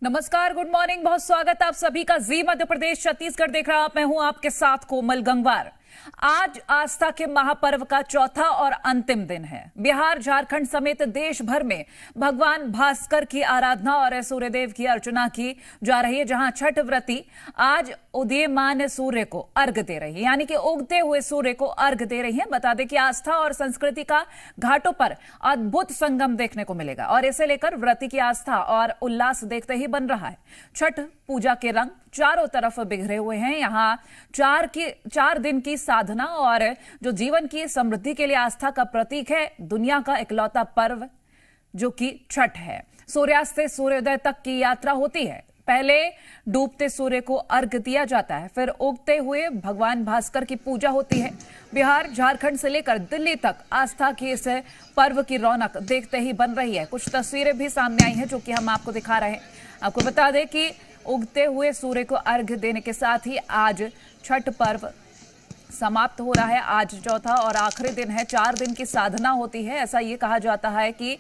नमस्कार, good morning, बहुत स्वागत आप सभी का जी मध्य प्रदेश छत्तीसगढ़ देख रहा मैं हूं आपके साथ कोमल गंगवार। आज आस्था के महापर्व का चौथा और अंतिम दिन है। बिहार, झारखंड समेत देश भर में भगवान भास्कर की आराधना और सूर्यदेव की अर्चना की जा रही है, जहां छठ व्रती आज उदीयमान सूर्य को अर्घ्य दे रही है, यानी कि उगते हुए सूर्य को अर्घ्य दे रही है। बता दें कि आस्था और संस्कृति का घाटों पर अद्भुत संगम देखने को मिलेगा और इसे लेकर व्रती की आस्था और उल्लास देखते ही बन रहा है। छठ पूजा के रंग चारों तरफ बिखरे हुए हैं। यहाँ 4 दिन की साधना और जो जीवन की समृद्धि के लिए आस्था का प्रतीक है, दुनिया का इकलौता पर्व जो कि छठ है। सूर्यास्त से सूर्योदय तक की यात्रा होती है। पहले डूबते सूर्य को अर्घ्य दिया जाता है, फिर उगते हुए भगवान भास्कर की पूजा होती है। बिहार, झारखंड से लेकर दिल्ली तक आस्था की इस पर्व की रौनक देखते ही बन रही है। कुछ तस्वीरें भी सामने आई हैं जो कि हम आपको दिखा रहे हैं। आपको बता दें कि उगते हुए सूर्य को अर्घ्य देने के साथ ही आज छठ पर्व समाप्त हो रहा है। आज चौथा और आखिरी दिन है। 4 दिन की साधना होती है। ऐसा ये कहा जाता है कि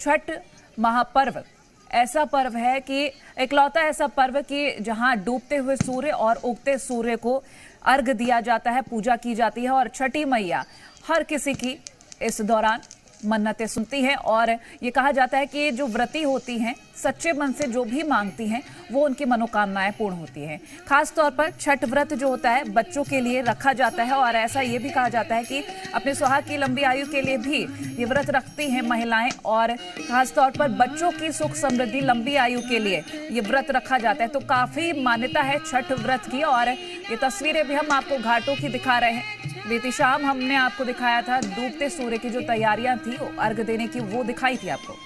छठ महापर्व ऐसा पर्व है कि इकलौता ऐसा पर्व कि जहां डूबते हुए सूर्य और उगते सूर्य को अर्घ्य दिया जाता है, पूजा की जाती है और छठी मैया हर किसी की इस दौरान मन्नतें सुनती है। और ये कहा जाता है कि जो व्रती होती हैं, सच्चे मन से जो भी मांगती हैं वो उनकी मनोकामनाएं पूर्ण होती हैं। खास तौर पर छठ व्रत जो होता है बच्चों के लिए रखा जाता है और ऐसा ये भी कहा जाता है कि अपने सुहाग की लंबी आयु के लिए भी ये व्रत रखती हैं महिलाएं और खास तौर पर बच्चों की सुख समृद्धि लंबी आयु के लिए ये व्रत रखा जाता है। तो काफी मान्यता है छठ व्रत की और ये तस्वीरें भी हम आपको घाटों की दिखा रहे हैं। बीती शाम हमने आपको दिखाया था डूबते सूर्य की जो तैयारियां थी अर्घ्य देने की, वो दिखाई थी आपको।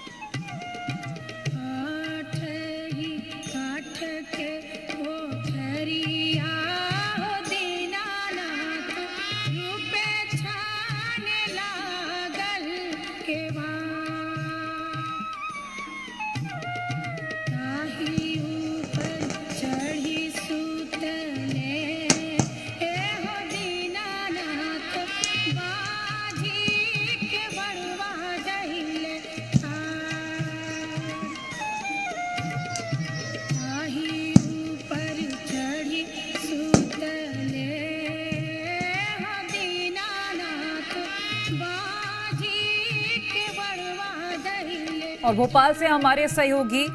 और भोपाल से हमारे सहयोगी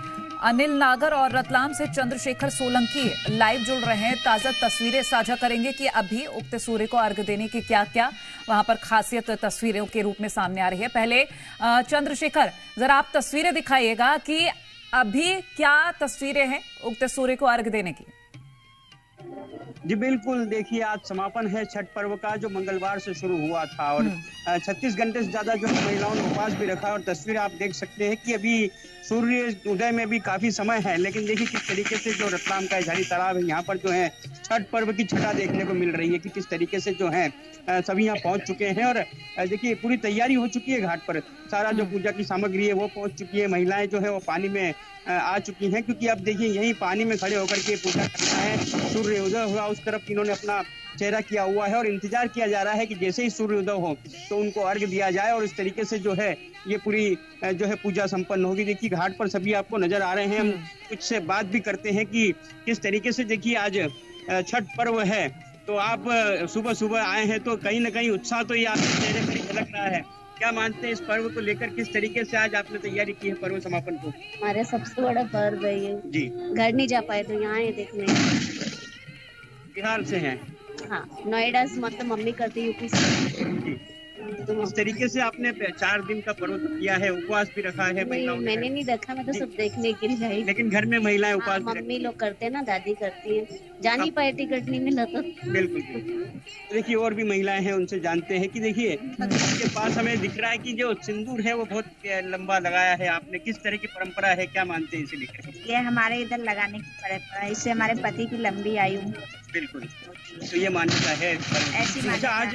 अनिल नागर और रतलाम से चंद्रशेखर सोलंकी लाइव जुड़ रहे हैं। ताजा तस्वीरें साझा करेंगे कि अभी उगते सूर्य को अर्घ्य देने की क्या क्या वहां पर खासियत तस्वीरों के रूप में सामने आ रही है। पहले चंद्रशेखर, जरा आप तस्वीरें दिखाइएगा कि अभी क्या तस्वीरें हैं उगते सूर्य को अर्घ्य देने की। जी बिल्कुल, देखिए आज समापन है छठ पर्व का जो मंगलवार से शुरू हुआ था और 36 घंटे से ज्यादा जो महिलाओं ने उपवास भी रखा और तस्वीर आप देख सकते हैं कि अभी सूर्य उदय में भी काफी समय है, लेकिन देखिए किस तरीके से जो रतलाम का इजहारी तालाब है यहाँ पर जो है छठ पर्व की छठा देखने को मिल रही है कि किस तरीके से जो है सभी यहाँ पहुंच चुके हैं और देखिए पूरी तैयारी हो चुकी है। घाट पर सारा जो पूजा की सामग्री है वो पहुंच चुकी है। महिलाएं जो है वो पानी में आ चुकी हैं क्योंकि अब देखिए यही पानी में खड़े होकर के पूजा करना है। सूर्य उदय हुआ उस तरफ इन्होंने अपना चेहरा किया हुआ है और इंतजार किया जा रहा है कि जैसे ही सूर्य उदय हो तो उनको अर्घ्य दिया जाए और इस तरीके से जो है ये पूरी जो है पूजा संपन्न होगी। देखिए घाट पर सभी आपको नजर आ रहे हैं। हम कुछ से बात भी करते हैं कि किस तरीके से देखिए आज छठ पर्व है, तो आप सुबह सुबह आए हैं तो कहीं ना कहीं उत्साह तो ये आपके चेहरे पर झलक रहा है। क्या मानते हैं इस पर्व को लेकर, किस तरीके से आज आपने तैयारी की है पर्व समापन को? हमारे सबसे बड़ा पर्व है ये जी। घर नहीं जा पाए तो यहाँ देखने। बिहार से हैं? हाँ, नोएडा से, मतलब मम्मी करती है यूपी से। जी। तो इस तरीके से आपने 4 दिन का पर्व किया है, उपवास भी रखा है महिलाओं ने? मैंने नहीं रखा, मैं तो सब देखने के लिए आई। लेकिन घर में महिलाएं उपवास भी मम्मी लोग करते हैं ना, दादी करती है। जा नहीं पाए, टिकट नहीं मिला तो। बिल्कुल। देखिए और भी महिलाएं हैं, उनसे जानते हैं कि देखिए आपके पास हमें दिख रहा है कि जो सिंदूर है वो बहुत लंबा लगाया है आपने, किस तरह की परंपरा है, क्या मानते हैं इसे लेकर? ये हमारे इधर लगाने की परंपरा है, इससे हमारे पति की लंबी आयु। बिल्कुल, तो ये मान्यता है। अच्छा, आज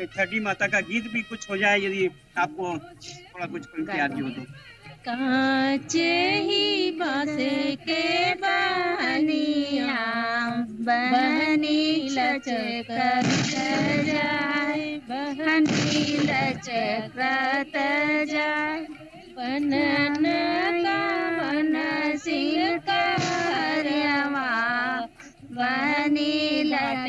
छठी माता का गीत भी कुछ हो जाए, यदि आपको थोड़ा कुछ याद हो तो। कांच ही बासे के बहनिया बहनी लचकत जाए, बहनी लचकत जाए, बनन का बन सिंह का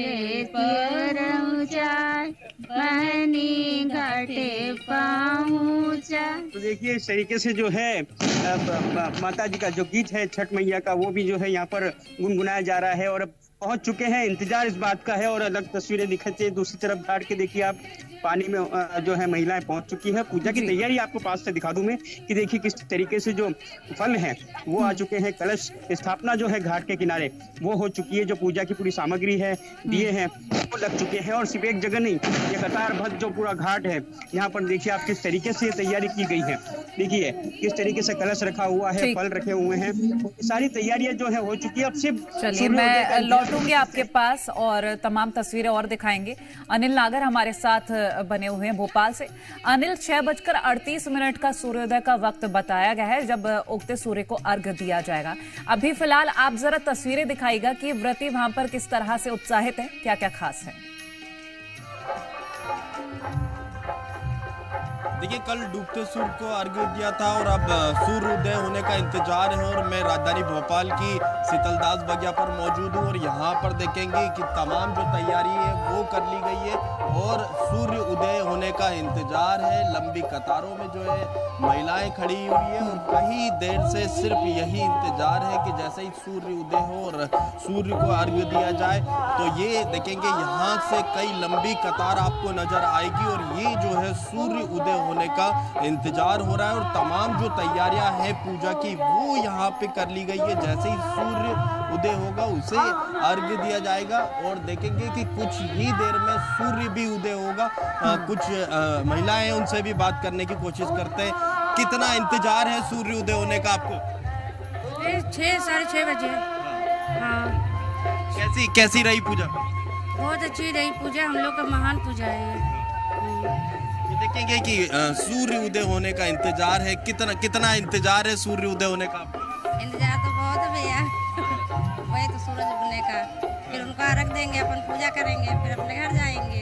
घाटे पर जाए, बहनी घाटे पहुँचा। तो देखिए इस तरीके से जो है माता जी का जो गीत है छठ मैया का वो भी जो है यहाँ पर गुनगुनाया जा रहा है और अब पहुंच चुके हैं। इंतजार इस बात का है और अलग तस्वीरें दिखाते हैं। दूसरी तरफ घाट के देखिए आप पानी में जो है महिलाएं पहुंच चुकी है। पूजा की तैयारी आपको पास से दिखा दूं मैं कि देखिए किस तरीके से जो फल है वो आ चुके हैं। कलश स्थापना जो है घाट के किनारे वो हो चुकी है। जो पूजा की पूरी सामग्री है दिए हैं वो लग चुके हैं और सिर्फ एक जगह नहीं, ये कतार भर जो पूरा घाट है यहाँ पर देखिए आप किस तरीके से तैयारी की गई है। देखिए किस तरीके से कलश रखा हुआ है, फल रखे हुए हैं, सारी तैयारियां जो है हो चुकी है। अब सिर्फ चलिए मैं लौटूंगी आपके पास और तमाम तस्वीरें और दिखाएंगे। अनिल नागर हमारे साथ बने हुए हैं भोपाल से। अनिल, 6:38 का सूर्योदय का वक्त बताया गया है जब उगते सूर्य को अर्घ्य दिया जाएगा। अभी फिलहाल आप जरा तस्वीरें दिखाइएगा कि व्रती वहां पर किस तरह से उत्साहित है, क्या क्या खास है। देखिए कल डूबते सूर्य को अर्घ्य दिया था और अब सूर्य उदय होने का इंतजार है और मैं राजधानी भोपाल की शीतलदास बगिया पर मौजूद हूँ और यहाँ पर देखेंगे कि तमाम जो तैयारी है वो कर ली गई है और सूर्य उदय होने का इंतजार है। लंबी कतारों में जो है महिलाएं खड़ी हुई है और कई देर से सिर्फ यही इंतजार है कि जैसे ही सूर्य उदय हो और सूर्य को अर्घ्य दिया जाए तो ये देखेंगे यहाँ से कई लंबी कतार आपको नजर आएगी और ये जो है सूर्य उदय होने का इंतजार हो रहा है और तमाम जो तैयारियां हैं पूजा की वो यहाँ पे कर ली गई है। जैसे ही सूर्य उदय होगा उसे अर्घ्य दिया जाएगा और देखेंगे कि कुछ ही देर में सूर्य भी उदय होगा। कुछ महिलाएं हैं उनसे भी बात करने की कोशिश करते हैं। कितना इंतजार है सूर्य उदय होने का आपको? 6 साढ़े 6 बजे। हाँ, कैसी रही पूजा? बहुत अच्छी रही पूजा, हम लोग का महान पूजा है। देखेंगे कि सूर्य उदय होने का इंतजार है। कितना इंतजार है सूर्य उदय होने का आपको? इंतजार तो बहुत है भैया। वही तो सूरज उगने का, फिर उनको अर्घ देंगे, अपन पूजा करेंगे, फिर अपने घर जाएंगे।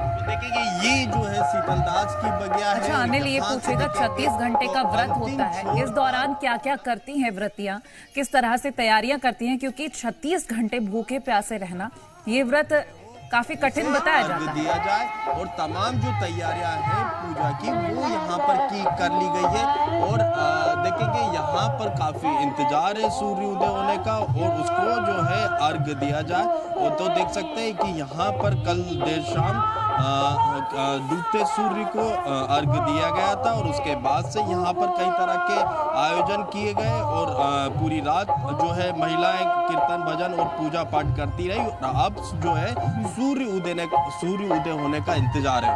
तो देखेंगे ये जो है शीतलदास की बगिया है। अच्छा अनिल, ये पूछेगा 36 घंटे का व्रत होता है, इस दौरान क्या क्या करती हैं व्रतियां, किस तरह से तैयारियां करती हैं, क्योंकि 36 घंटे भूखे प्यासे रहना ये व्रत काफी कठिन बताया जाता है। दिया जाए और तमाम जो तैयारियां हैं पूजा की वो यहाँ पर कर ली गई है और देखेंगे यहाँ पर काफी इंतजार है सूर्य उदय होने का और उसको जो है अर्घ्य दिया जाए। और तो देख सकते हैं कि यहाँ पर कल देर शाम डूबते सूर्य को अर्घ्य दिया गया था और उसके बाद से यहाँ पर कई तरह के आयोजन किए गए और पूरी रात जो है महिलाएं कीर्तन भजन और पूजा पाठ करती रही। अब जो है सूर्य उदय होने का इंतजार है।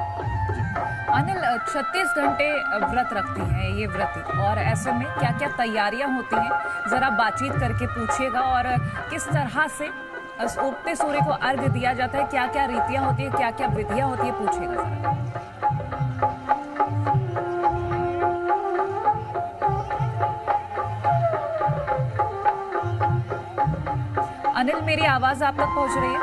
अनिल, 36 घंटे व्रत रखती हैं ये व्रती और ऐसे में क्या क्या तैयारियां होती हैं, जरा बातचीत करके पूछिएगा और किस तरह से उगते सूर्य को अर्घ्य दिया जाता है, क्या क्या रीतियां होती है, क्या क्या विधियां होती है, पूछिएगा जरा। अनिल, मेरी आवाज आप तक पहुंच रही है?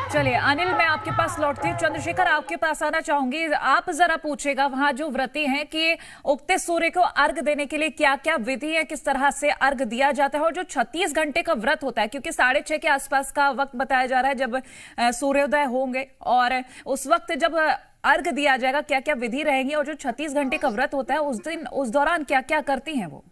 चलिए अनिल, मैं आपके पास लौटती हूँ। चंद्रशेखर, आपके पास आना चाहूंगी। आप जरा पूछेगा वहां जो व्रती हैं कि उगते सूर्य को अर्घ देने के लिए क्या क्या विधि है, किस तरह से अर्घ दिया जाता है और जो 36 घंटे का व्रत होता है, क्योंकि 6:30 के आसपास का वक्त बताया जा रहा है जब सूर्योदय होंगे और उस वक्त जब अर्घ दिया जाएगा, क्या क्या विधि रहेगी और जो 36 घंटे का व्रत होता है उस दौरान क्या क्या करती हैं वो?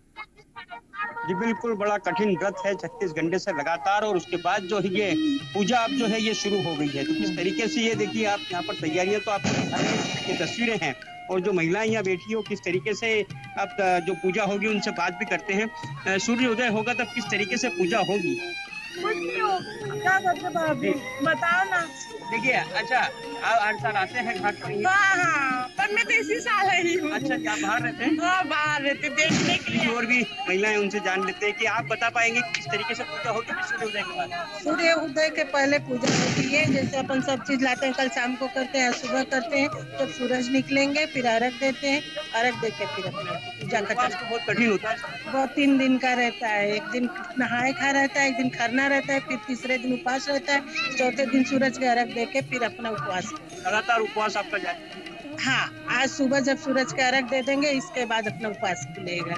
जी बिल्कुल, बड़ा कठिन व्रत है 36 घंटे से लगातार और उसके बाद जो है ये पूजा अब जो है ये शुरू हो गई है। तो किस तरीके से ये देखिए आप यहाँ पर तैयारियां तो आपको दिखा रहे हैं, ये तस्वीरें हैं और जो महिलाएं यहाँ बैठी हो किस तरीके से अब जो पूजा होगी उनसे बात भी करते हैं। सूर्य उदय होगा तब किस तरीके से पूजा होगी? क्या करते भाभी, बताओ ना। देखिए अच्छा, आप हर साल आते हैं घाट पर? हाँ, पर मैं तो इसी साल आई हूँ। अच्छा, क्या बाहर रहते हैं? हाँ, बाहर रहते देखने के लिए। और भी महिलाएं उनसे जान लेते हैं कि आप बता पाएंगे किस तरीके से पूजा होगी सूर्य उदय के बाद? सूर्य उदय के पहले पूजा होती है, जैसे अपन सब चीज लाते हैं, कल शाम को करते हैं, सुबह करते हैं, जब सूरज निकलेंगे फिर अर्घ देते हैं, अर्घ देके फिर अपना पूजा करते हैं। बहुत कठिन होता है, बहुत 3 दिन का रहता है। एक दिन नहाए खा रहता है, एक दिन खरना रहता है, फिर तीसरे दिन उपवास रहता है, चौथे दिन सूरज के अर्घ देके फिर अपना उपवास। लगातार उपवास आपका जारी है? हाँ, आज सुबह जब सूरज के अर्घ दे देंगे इसके बाद अपना उपवास खुलेगा।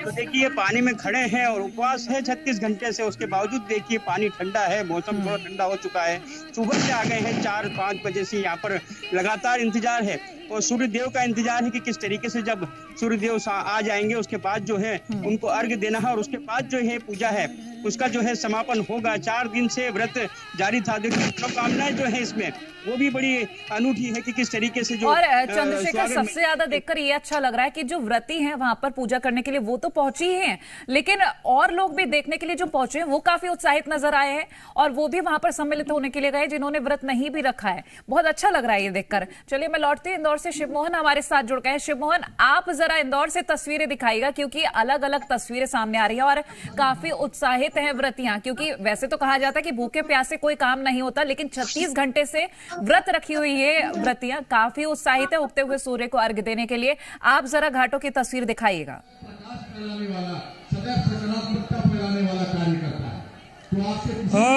तो देखिए पानी में खड़े हैं और उपवास है 36 घंटे से, उसके बावजूद देखिए पानी ठंडा है, मौसम थोड़ा ठंडा हो चुका है। सुबह से आ गए हैं 4-5 बजे से यहाँ पर लगातार इंतजार है और सूर्य देव का इंतजार है कि किस तरीके से जब सूर्य देव आ जाएंगे उसके बाद जो है उनको अर्घ्य देना है और उसके बाद जो है पूजा है उसका जो है समापन होगा। 4 दिन से व्रत जारी था। देखिए शुभकामनाएं जो है इसमें वो भी बड़ी अनूठी है कि किस तरीके से जो और चंद्रशेखर सबसे ज्यादा देखकर ये अच्छा लग रहा है कि जो व्रती हैं वहां पर पूजा करने के लिए वो तो पहुंची ही हैं, लेकिन और लोग भी देखने के लिए जो पहुंचे हैं वो काफी उत्साहित नजर आए हैं और वो भी वहां पर सम्मिलित होने के लिए गए जिन्होंने व्रत नहीं भी रखा है। बहुत अच्छा लग रहा है ये देखकर। चलिए मैं लौटती हूँ इंदौर से, शिवमोहन हमारे साथ जुड़ गए हैं। शिवमोहन, आप जरा इंदौर से तस्वीरें दिखाइएगा क्योंकि अलग अलग तस्वीरें सामने आ रही है और काफी उत्साहित हैं व्रतियां, क्योंकि वैसे तो कहा जाता है कि भूखे प्यासे कोई काम नहीं होता, लेकिन 36 घंटे से व्रत रखी हुई है व्रतियां, काफी उत्साहित है उगते हुए सूर्य को अर्घ्य देने के लिए। आप जरा घाटों की तस्वीर दिखाइएगा।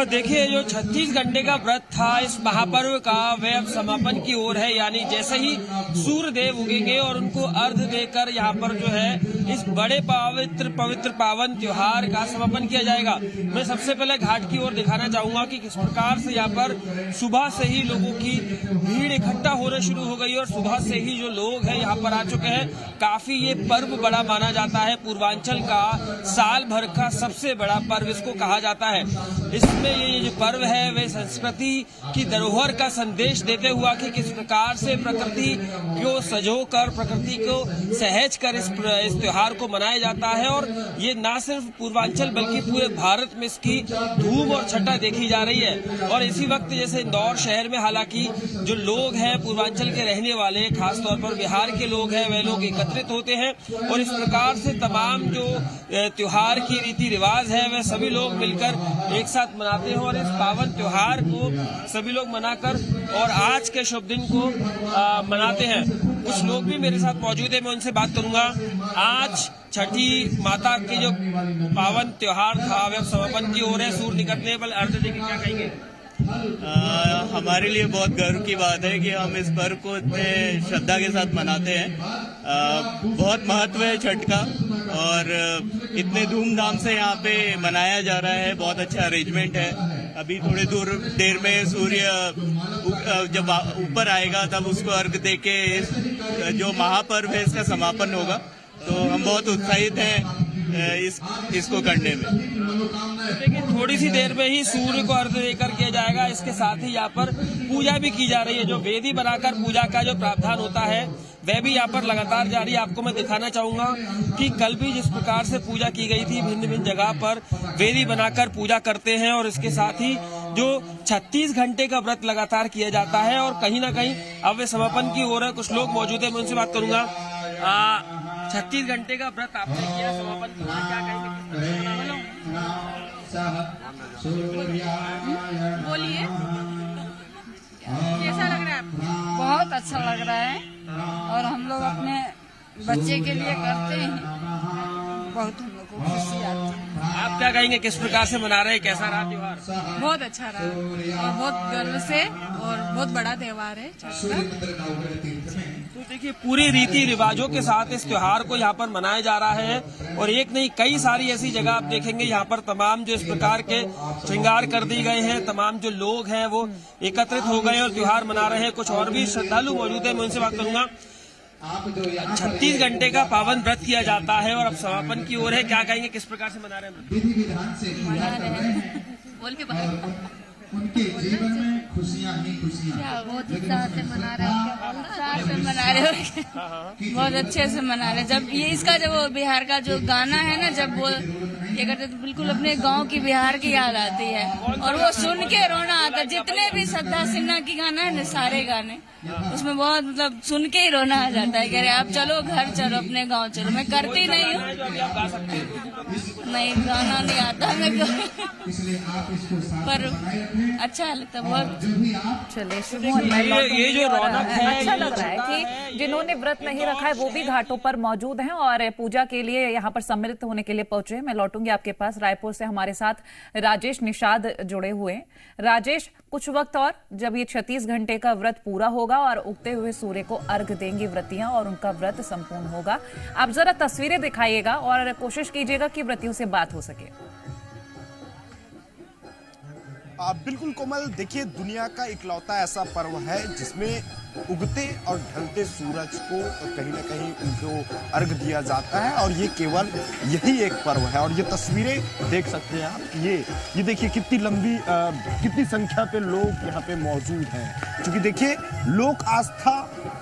देखिए जो 36 घंटे का व्रत था इस महापर्व का वह अब समापन की ओर है, यानी जैसे ही सूर्य देव उगेंगे और उनको अर्घ्य देकर यहाँ पर जो है इस बड़े पवित्र पावन त्योहार का समापन किया जाएगा। मैं सबसे पहले घाट की ओर दिखाना चाहूंगा कि किस प्रकार से यहाँ पर सुबह से ही लोगों की भीड़ इकट्ठा होना शुरू हो गई और सुबह से ही जो लोग हैं यहाँ पर आ चुके हैं। काफी ये पर्व बड़ा माना जाता है, पूर्वांचल का साल भर का सबसे बड़ा पर्व इसको कहा जाता है। इसमें ये जो पर्व है वे संस्कृति की धरोहर का संदेश देते हुआ कि किस प्रकार से प्रकृति को सजोकर, प्रकृति को सहज कर इस त्योहार को मनाया जाता है। और ये ना सिर्फ पूर्वांचल बल्कि पूरे भारत में इसकी धूम और छटा देखी जा रही है। और इसी वक्त जैसे इंदौर शहर में हालांकि जो लोग हैं पूर्वांचल के रहने वाले, खासतौर पर बिहार के लोग हैं, वे लोग एकत्रित होते हैं और इस प्रकार से तमाम जो त्योहार की रीति रिवाज है वे सभी लोग मिलकर एक साथ मनाते हैं और इस पावन त्योहार को सभी लोग मनाकर और आज के शुभ दिन को मनाते हैं। कुछ लोग भी मेरे साथ मौजूद है, मैं उनसे बात करूंगा। आज छठी माता की जो पावन त्योहार था वह समापन की ओर है, सूर्य निकलने पर अर्घ्य देके क्या कहेंगे? हमारे लिए बहुत गर्व की बात है कि हम इस पर्व को इतने श्रद्धा के साथ मनाते हैं। बहुत महत्व है छठ का और इतने धूमधाम से यहाँ पे मनाया जा रहा है। बहुत अच्छा अरेंजमेंट है। अभी थोड़ी देर में सूर्य जब ऊपर आएगा तब उसको अर्घ देके जो महापर्व है इसका समापन होगा। तो हम बहुत उत्साहित हैं इसको करने में। देखिए थोड़ी सी देर में ही सूर्य को अर्घ्य देकर किया जाएगा। इसके साथ ही यहाँ पर पूजा भी की जा रही है। जो वेदी बनाकर पूजा का जो प्रावधान होता है वह भी यहाँ पर लगातार जारी है। आपको मैं दिखाना चाहूंगा कि कल भी जिस प्रकार से पूजा की गई थी, भिन्न भिन्न जगह पर वेदी बनाकर पूजा करते हैं और इसके साथ ही जो 36 घंटे का व्रत लगातार किया जाता है और कहीं ना कहीं अब वे समापन की ओर है। कुछ लोग मौजूद है, मैं उनसे बात करूंगा। 36 घंटे का व्रत आपने किया, समापन किया, क्या कहेंगे? बोलिए कैसा लग रहा है आपको? बहुत अच्छा लग रहा है और हम लोग अपने बच्चे के लिए करते हैं, बहुत हम लोग को खुशी आती है। आप क्या कहेंगे, किस प्रकार से मना रहे हैं, कैसा रहा त्योहार? बहुत अच्छा रहा और बहुत गर्व से, और बहुत बड़ा त्योहार है छठ का। तो देखिए पूरी रीति रिवाजों के साथ इस त्योहार को यहाँ पर मनाया जा रहा है और एक नहीं कई सारी ऐसी जगह आप देखेंगे यहाँ पर तमाम जो इस प्रकार के श्रृंगार कर दिए गए हैं, तमाम जो लोग हैं वो एकत्रित हो गए और त्योहार मना रहे हैं। कुछ और भी श्रद्धालु मौजूद है, मैं उनसे बात करूंगा। 36 घंटे का पावन व्रत किया जाता है और अब समापन की ओर है, क्या कहेंगे, किस प्रकार से मना रहे हैं? उनके जीवन में खुशियां ही खुशियां। बहुत उत्साह से मना रहे हैं, उत्साह से मना रहे हैं, बहुत अच्छे से मना रहे हैं। जब ये इसका जब बिहार का जो गाना है ना, जब वो ये करते तो बिल्कुल अपने गांव की बिहार की याद आती है और वो सुन के रोना आता है। जितने भी श्रद्धा सिन्हा की गाना है ना, सारे गाने उसमें बहुत मतलब सुन के ही रोना आ जाता है। कह रहे आप चलो घर चलो, अपने गांव चलो। मैं करती नहीं हूँ, नहीं गाना नहीं आता मेरे को, पर अच्छा लगता बहुत। चलिए शिवमोहन, ये जो रौनक है, अच्छा लग रहा है कि जिन्होंने व्रत नहीं रखा है वो भी घाटों पर मौजूद हैं और पूजा के लिए यहाँ पर सम्मिलित होने के लिए पहुंचे हैं। मैं लौटूंगी जाऊंगी आपके पास। रायपुर से हमारे साथ राजेश निषाद जुड़े हुए हैं। राजेश, कुछ वक्त और जब ये 36 घंटे का व्रत पूरा होगा और उगते हुए सूर्य को अर्घ देंगी व्रतियां और उनका व्रत संपूर्ण होगा, आप जरा तस्वीरें दिखाइएगा और कोशिश कीजिएगा कि व्रतियों से बात हो सके। बिल्कुल कोमल, देखिए दुनिया का इकलौता ऐसा पर्व है जिसमें उगते और ढलते सूरज को कहीं ना कहीं उनको अर्घ दिया जाता है और ये केवल यही एक पर्व है। और ये तस्वीरें देख सकते हैं आप, ये देखिए कितनी लंबी कितनी संख्या पे लोग यहाँ पे मौजूद हैं। क्योंकि देखिए लोक आस्था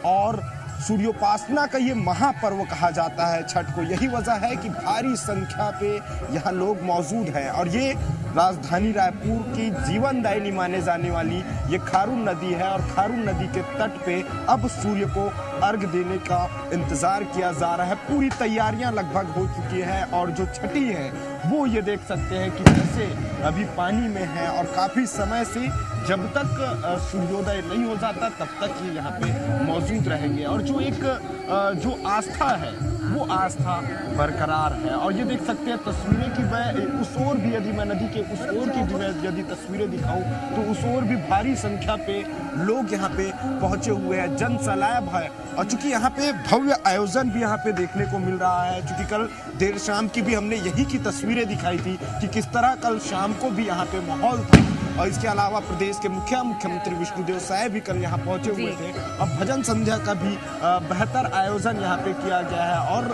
और सूर्योपासना का ये महापर्व कहा जाता है छठ को। यही वजह है कि भारी संख्या पे यहाँ लोग मौजूद हैं। और ये राजधानी रायपुर की जीवनदायिनी माने जाने वाली ये खारून नदी है और खारून नदी के तट पे अब सूर्य को अर्घ देने का इंतजार किया जा रहा है। पूरी तैयारियां लगभग हो चुकी हैं और जो छठी है वो ये देख सकते हैं कि जैसे अभी पानी में है और काफी समय से जब तक सूर्योदय नहीं हो जाता तब तक ये यहाँ पे मौजूद रहेंगे। और जो एक जो आस्था है वो आस्था बरकरार है। और ये देख सकते हैं तस्वीरें कि मैं उस ओर भी, यदि मैं नदी के उस ओर की यदि तस्वीरें दिखाऊं तो उस ओर भी भारी संख्या पे लोग यहाँ पे पहुंचे हुए हैं, जन सैलाब है। और चूंकि यहाँ पे भव्य आयोजन भी यहाँ पे देखने को मिल रहा है, चूंकि कल देर शाम की भी हमने यही की तस्वीरें दिखाई थी कि किस तरह कल शाम को भी यहाँ पे माहौल था। और इसके अलावा प्रदेश के मुख्यमंत्री विष्णुदेव साय भी कल यहाँ पहुंचे हुए थे। अब भजन संध्या का भी बेहतर आयोजन यहाँ पे किया गया है। और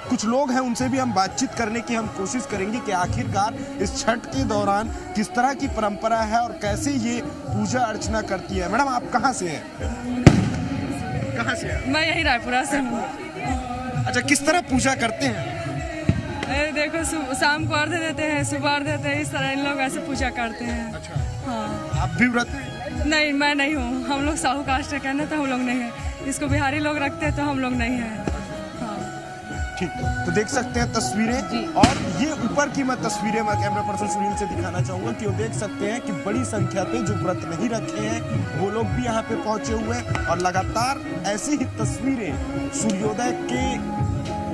कुछ लोग हैं उनसे भी हम बातचीत करने की हम कोशिश करेंगे कि आखिरकार इस छठ के दौरान किस तरह की परंपरा है और कैसे ये पूजा अर्चना करती है। मैडम, आप कहाँ से हैं? कहाँ से हैं? मैं यही रायपुरा से हूँ। अच्छा, किस तरह पूजा करते हैं? देखो शाम को अर्घ देते हैं, सुबह अर्घ देते हैं, इस तरह इन लोग ऐसे पूजा करते हैं। अच्छा, हाँ। आप भी व्रत में? नहीं, मैं नहीं हूँ। हम लोग साहू कास्ट है, कहना तो हम लोग नहीं है। इसको बिहारी लोग रखते हैं तो हम लोग नहीं है। हाँ। ठीक, तो देख सकते हैं तस्वीरें। और ये ऊपर की मैं तस्वीरें मैं कैमरा पर्सन सुनील से दिखाना चाहूंगा कि वो देख सकते हैं कि बड़ी संख्या पे जो व्रत नहीं रखे हैं वो लोग भी यहाँ पे पहुंचे हुए हैं। और लगातार ऐसी ही तस्वीरें सूर्योदय के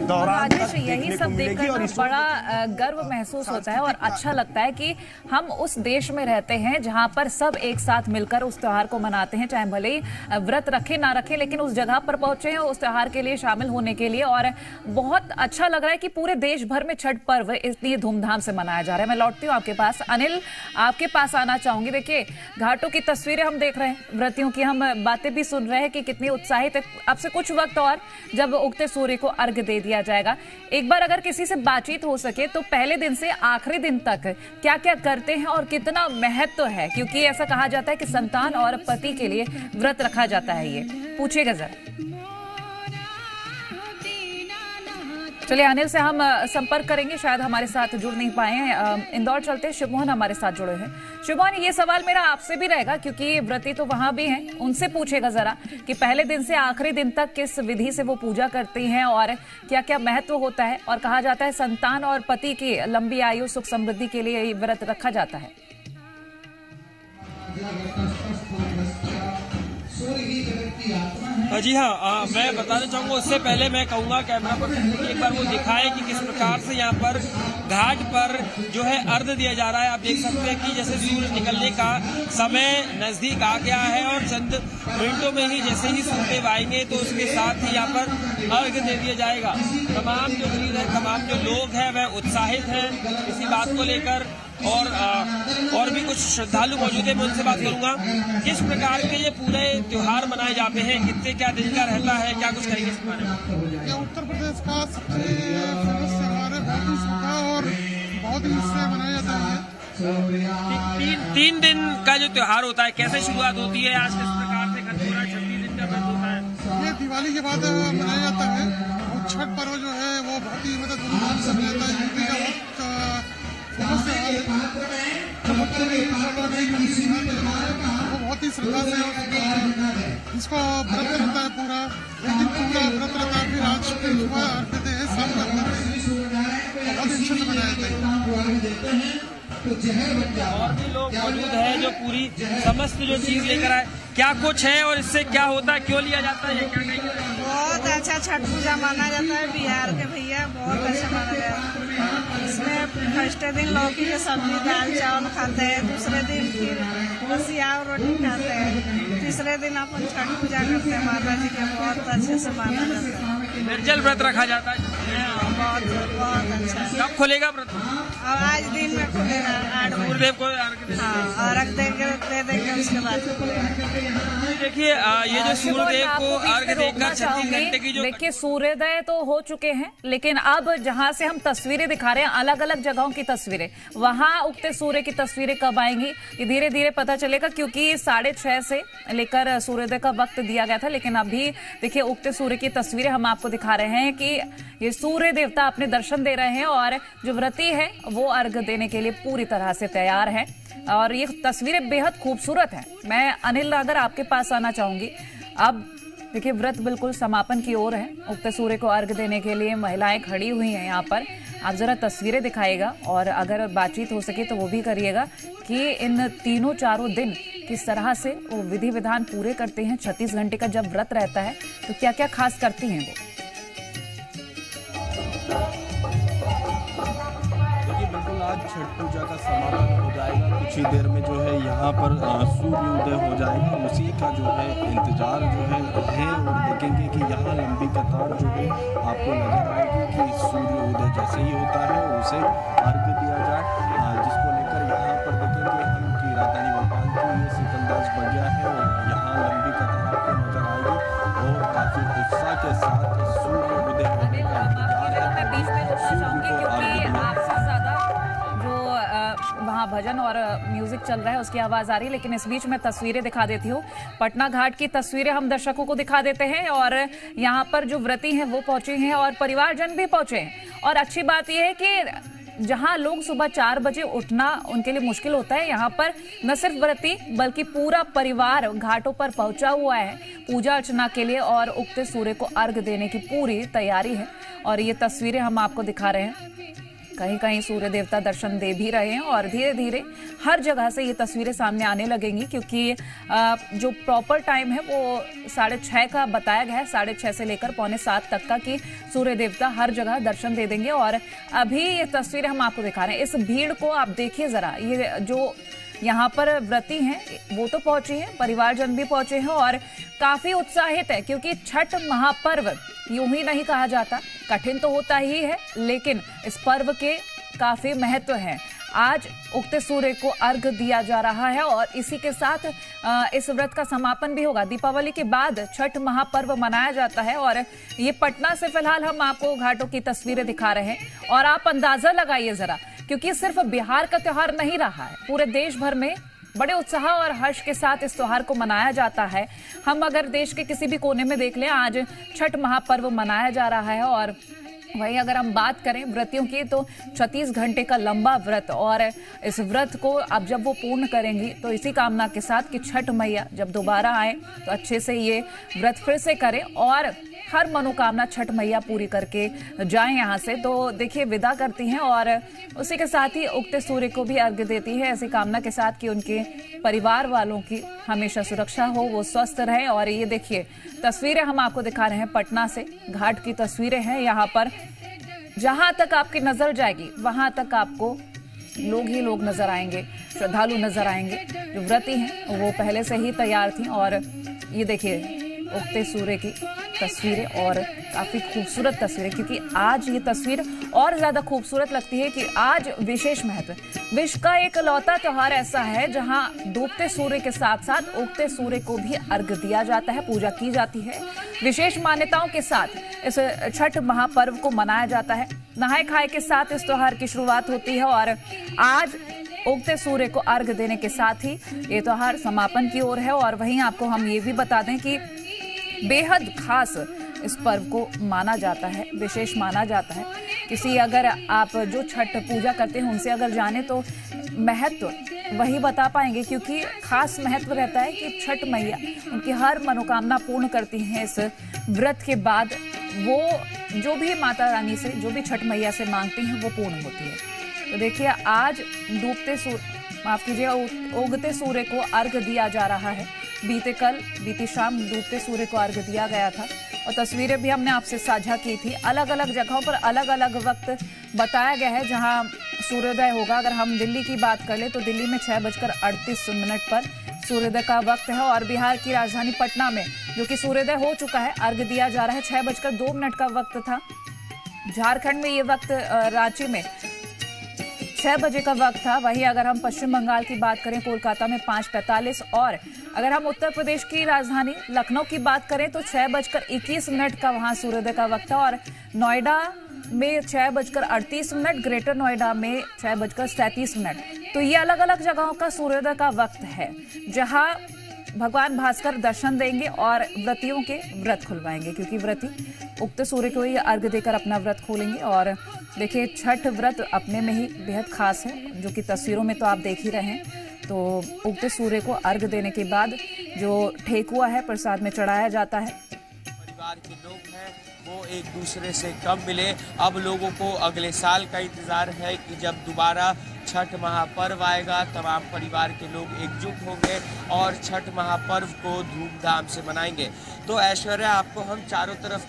दौरान यही सब देखकर और बड़ा गर्व महसूस होता है और अच्छा लगता है कि हम उस देश में रहते हैं जहां पर सब एक साथ मिलकर उस त्योहार को मनाते हैं, चाहे भले ही व्रत रखे ना रखे, लेकिन उस जगह पर पहुंचे हैं उस त्योहार के लिए शामिल होने के लिए। और बहुत अच्छा लग रहा है कि पूरे देश भर में छठ पर्व इतनी धूमधाम से मनाया जा रहा है। मैं लौटती हूँ आपके पास। अनिल, आपके पास आना चाहूंगी। देखिए घाटों की तस्वीरें हम देख रहे हैं, व्रतियों की हम बातें भी सुन रहे हैं कि कितनी उत्साहित है। अब से कुछ वक्त और जब उगते सूर्य को अर्घ दे दिया जाएगा, एक बार अगर किसी से बातचीत हो सके तो पहले दिन से आखिरी दिन तक क्या क्या करते हैं और कितना महत्व है, क्योंकि ऐसा कहा जाता है कि संतान और पति के लिए व्रत रखा जाता है। ये पूछिएगा जरा। चलिए अनिल से हम संपर्क करेंगे, शायद हमारे साथ जुड़ नहीं पाए हैं। इंदौर चलते हैं, शिवमोहन हमारे साथ जुड़े हैं। शिवमोहन, ये सवाल मेरा आपसे भी रहेगा क्योंकि व्रती तो वहां भी हैं, उनसे पूछेगा जरा कि पहले दिन से आखिरी दिन तक किस विधि से वो पूजा करती हैं और क्या क्या महत्व होता है। और कहा जाता है संतान और पति की लंबी आयु सुख समृद्धि के लिए ये व्रत रखा जाता है। जी हाँ, मैं बताना चाहूँगा। उससे पहले मैं कहूँगा कैमरा पर एक बार वो दिखाए कि किस प्रकार से यहाँ पर घाट पर जो है अर्घ दिया जा रहा है। आप देख सकते हैं कि जैसे सूरज निकलने का समय नजदीक आ गया है और चंद मिनटों में ही जैसे ही सूर्यदेव आएंगे तो उसके साथ ही यहाँ पर अर्घ दे दिया जाएगा। तमाम जो भीड़ है, तमाम जो लोग हैं वह उत्साहित हैं इसी बात को लेकर। और भी कुछ श्रद्धालु मौजूद है, मैं उनसे बात करूंगा। किस प्रकार के ये पूरे त्योहार मनाए जाते हैं, कितने क्या दिन का रहता है, क्या कुछ करेंगे इस बारे में? ये उत्तर प्रदेश का सबसे फेमस त्योहार है, बहुत ही श्रद्धा और बहुत ही इससे मनाया जाता है। तीन दिन का जो त्योहार होता है, कैसे शुरुआत होती है, आज किस प्रकार से खत्म हो रहा है, 36 दिन का व्रत होता है? ये दिवाली के बाद मनाया जाता है और छठ पर्व जो है वो बहुत ही धूमधाम से मनाया जाता है। यूपी का वो बहुत ही श्रद्धा से इसको व्रत रहता है पूरा, एक दिन पूरा व्रत रहता है। फिर आज सुबह अर्घ देते हैं, शाम को अर्घ देते हैं, बहुत अच्छे से मनाया जाता है। और भी लोग मौजूद हैं जो पूरी समस्त जो चीज लेकर आए, क्या कुछ है और इससे क्या होता है, क्यों लिया जाता है, ये क्या कहेंगे? बहुत अच्छा छठ पूजा माना जाता है बिहार के भैया, बहुत अच्छा माना जाता है। इसमें फर्स्ट दिन लौकी की सब्जी दाल चावल खाते हैं, दूसरे दिन फिर बसिया और रोटी खाते हैं, तीसरे दिन अपन छठ पूजा करते हैं माता जी के, बहुत अच्छे से माना जाता है। निर्जल व्रत रखा जाता है। बहुत बहुत अच्छा। कब खुलेगा व्रत? और आज दिन में खुलेगा 8 बजे। सूर्यदेव को अर्घ देना। हाँ, अर्घ दे देंगे उसके बाद खुलेगा। देखिए ये जो सूर्यदेव को अर्घ देकर 36 घंटे की जो देखिए सूर्योदय तो हो चुके हैं, लेकिन अब जहां से हम तस्वीरें दिखा रहे हैं, अलग अलग जगहों की तस्वीरें, वहां उगते सूर्य की तस्वीरें कब आएंगी ये धीरे धीरे पता चलेगा, क्योंकि 6:30 से लेकर सूर्योदय का वक्त दिया गया था। लेकिन अभी देखिए उगते सूर्य की तस्वीरें हम आपको दिखा रहे हैं कि ये सूर्य देवता अपने दर्शन दे रहे हैं और जो व्रती है वो अर्घ देने के लिए पूरी तरह से तैयार है। और ये तस्वीरें बेहद खूबसूरत हैं। मैं अनिल अगर आपके पास आना चाहूंगी। अब देखिए व्रत बिल्कुल समापन की ओर है। उगते सूर्य को अर्घ देने के लिए महिलाएं खड़ी हुई हैं यहाँ पर। आप जरा तस्वीरें दिखाइएगा और अगर बातचीत हो सके तो वो भी करिएगा कि इन तीनों चारों दिन किस तरह से वो विधि विधान पूरे करते हैं। 36 घंटे का जब व्रत रहता है तो क्या क्या खास करती हैं वो। देखिए बिल्कुल आज छठ पूजा का समापन हो जाएगा, कुछ ही देर में जो है यहाँ पर सूर्योदय हो जाएगा। उसी का जो है इंतजार जो है और देखेंगे कि यहाँ लंबी कतार जो है आपको नजर आएगी कि सूर्योदय जैसे ही होता है उसे अर्घ दिया जाए, जिसको लेकर यहाँ पर देखेंगे हम कि राजधानी भोपाल की ये शीतलदास बगिया है और यहाँ लंबी कतार आपको नजर आएगी और काफी उत्साह के साथ सूर्योदय होने का इंतजार है। मैं बीच में रुकना चाहूंगी क्योंकि आपसे ज्यादा जो वहाँ भजन और म्यूजिक चल रहा है उसकी आवाज आ रही है, लेकिन इस बीच में तस्वीरें दिखा देती हूँ। पटना घाट की तस्वीरें हम दर्शकों को दिखा देते हैं और यहाँ पर जो व्रती हैं वो पहुंचे हैं और परिवारजन भी पहुंचे हैं। और अच्छी बात यह है कि जहां लोग सुबह 4 बजे उठना उनके लिए मुश्किल होता है, यहाँ पर न सिर्फ व्रती बल्कि पूरा परिवार घाटों पर पहुंचा हुआ है पूजा अर्चना के लिए और उगते सूर्य को अर्घ देने की पूरी तैयारी है। और ये तस्वीरें हम आपको दिखा रहे हैं, कहीं कहीं सूर्य देवता दर्शन दे भी रहे हैं और धीरे धीरे हर जगह से ये तस्वीरें सामने आने लगेंगी, क्योंकि जो प्रॉपर टाइम है वो 6:30 का बताया गया है। 6:30 से लेकर 6:45 तक का कि सूर्य देवता हर जगह दर्शन दे देंगे। और अभी ये तस्वीरें हम आपको दिखा रहे हैं। इस भीड़ को आप देखिए जरा, ये जो यहाँ पर व्रती हैं वो तो पहुंचे हैं, परिवारजन भी पहुंचे हैं और काफी उत्साहित है, क्योंकि छठ महापर्व यूं ही नहीं कहा जाता, कठिन तो होता ही है, लेकिन इस पर्व के काफी महत्व है। आज उगते सूर्य को अर्घ दिया जा रहा है और इसी के साथ इस व्रत का समापन भी होगा। दीपावली के बाद छठ महापर्व मनाया जाता है और ये पटना से फिलहाल हम आपको घाटों की तस्वीरें दिखा रहे हैं और आप अंदाजा लगाइए जरा, क्योंकि सिर्फ बिहार का त्योहार नहीं रहा है, पूरे देश भर में बड़े उत्साह और हर्ष के साथ इस त्योहार को मनाया जाता है। हम अगर देश के किसी भी कोने में देख लें, आज छठ महापर्व मनाया जा रहा है। और वहीं अगर हम बात करें व्रतियों की तो 36 घंटे का लंबा व्रत, और इस व्रत को अब जब वो पूर्ण करेंगी तो इसी कामना के साथ कि छठ मैया जब दोबारा आए तो अच्छे से ये व्रत फिर से करें और हर मनोकामना छठ मैया पूरी करके जाएं यहाँ से। तो देखिए विदा करती हैं और उसी के साथ ही उगते सूर्य को भी अर्घ्य देती है, ऐसी कामना के साथ कि उनके परिवार वालों की हमेशा सुरक्षा हो, वो स्वस्थ रहे। और ये देखिए तस्वीरें हम आपको दिखा रहे हैं पटना से, घाट की तस्वीरें हैं। यहाँ पर जहां तक आपकी नजर जाएगी वहां तक आपको लोग ही लोग नजर आएंगे, श्रद्धालु नजर आएंगे। जो व्रती हैं वो पहले से ही तैयार थी और ये देखिए उगते सूर्य की तस्वीरें और काफी खूबसूरत तस्वीरें, क्योंकि आज ये तस्वीर और ज्यादा खूबसूरत लगती है कि आज विशेष महत्व, विश्व का एक लौता त्योहार ऐसा है जहां डूबते सूर्य के साथ साथ उगते सूर्य को भी अर्घ दिया जाता है, पूजा की जाती है। विशेष मान्यताओं के साथ इस छठ महापर्व को मनाया जाता है। नहाए खाए के साथ इस त्योहार की शुरुआत होती है और आज उगते सूर्य को अर्घ देने के साथ ही ये त्योहार समापन की ओर है। और वहीं आपको हम ये भी बता दें कि बेहद खास इस पर्व को माना जाता है, विशेष माना जाता है। किसी अगर आप जो छठ पूजा करते हैं उनसे अगर जाने तो महत्व वही बता पाएंगे, क्योंकि खास महत्व रहता है कि छठ मैया उनकी हर मनोकामना पूर्ण करती हैं। इस व्रत के बाद वो जो भी माता रानी से, जो भी छठ मैया से मांगती हैं वो पूर्ण होती है। तो देखिए आज उगते सूर्य को अर्घ दिया जा रहा है। बीती शाम डूबते सूर्य को अर्घ दिया गया था और तस्वीरें भी हमने आपसे साझा की थी। अलग अलग जगहों पर अलग अलग वक्त बताया गया है जहां सूर्योदय होगा। अगर हम दिल्ली की बात कर ले तो दिल्ली में 6:38 पर सूर्योदय का वक्त है और बिहार की राजधानी पटना में जो कि सूर्योदय हो चुका है, अर्घ्य दिया जा रहा है। 6:02 का वक्त था। झारखंड में ये वक्त, रांची में 6 बजे का वक्त था। वहीं अगर हम पश्चिम बंगाल की बात करें, कोलकाता में 5:45 और अगर हम उत्तर प्रदेश की राजधानी लखनऊ की बात करें तो 6:21 का वहां सूर्योदय का वक्त था और नोएडा में 6:38, ग्रेटर नोएडा में 6:37। तो ये अलग अलग जगहों का सूर्योदय का वक्त है जहां भगवान भास्कर दर्शन देंगे और व्रतियों के व्रत खुलवाएंगे, क्योंकि व्रती उगते सूर्य को ही अर्घ्य देकर अपना व्रत खोलेंगे। और देखिए, छठ व्रत अपने में ही बेहद खास है, जो कि तस्वीरों में तो आप देख ही रहे हैं। तो उगते सूर्य को अर्घ्य देने के बाद जो ठेकुआ है प्रसाद में चढ़ाया जाता है। परिवार के लोग हैं वो एक दूसरे से कब मिले। अब लोगों को अगले साल का इंतजार है कि जब दोबारा छठ महापर्व आएगा, तमाम परिवार के लोग एकजुट होंगे और छठ महापर्व को धूमधाम से मनाएंगे। तो ऐश्वर्या, आपको हम चारों तरफ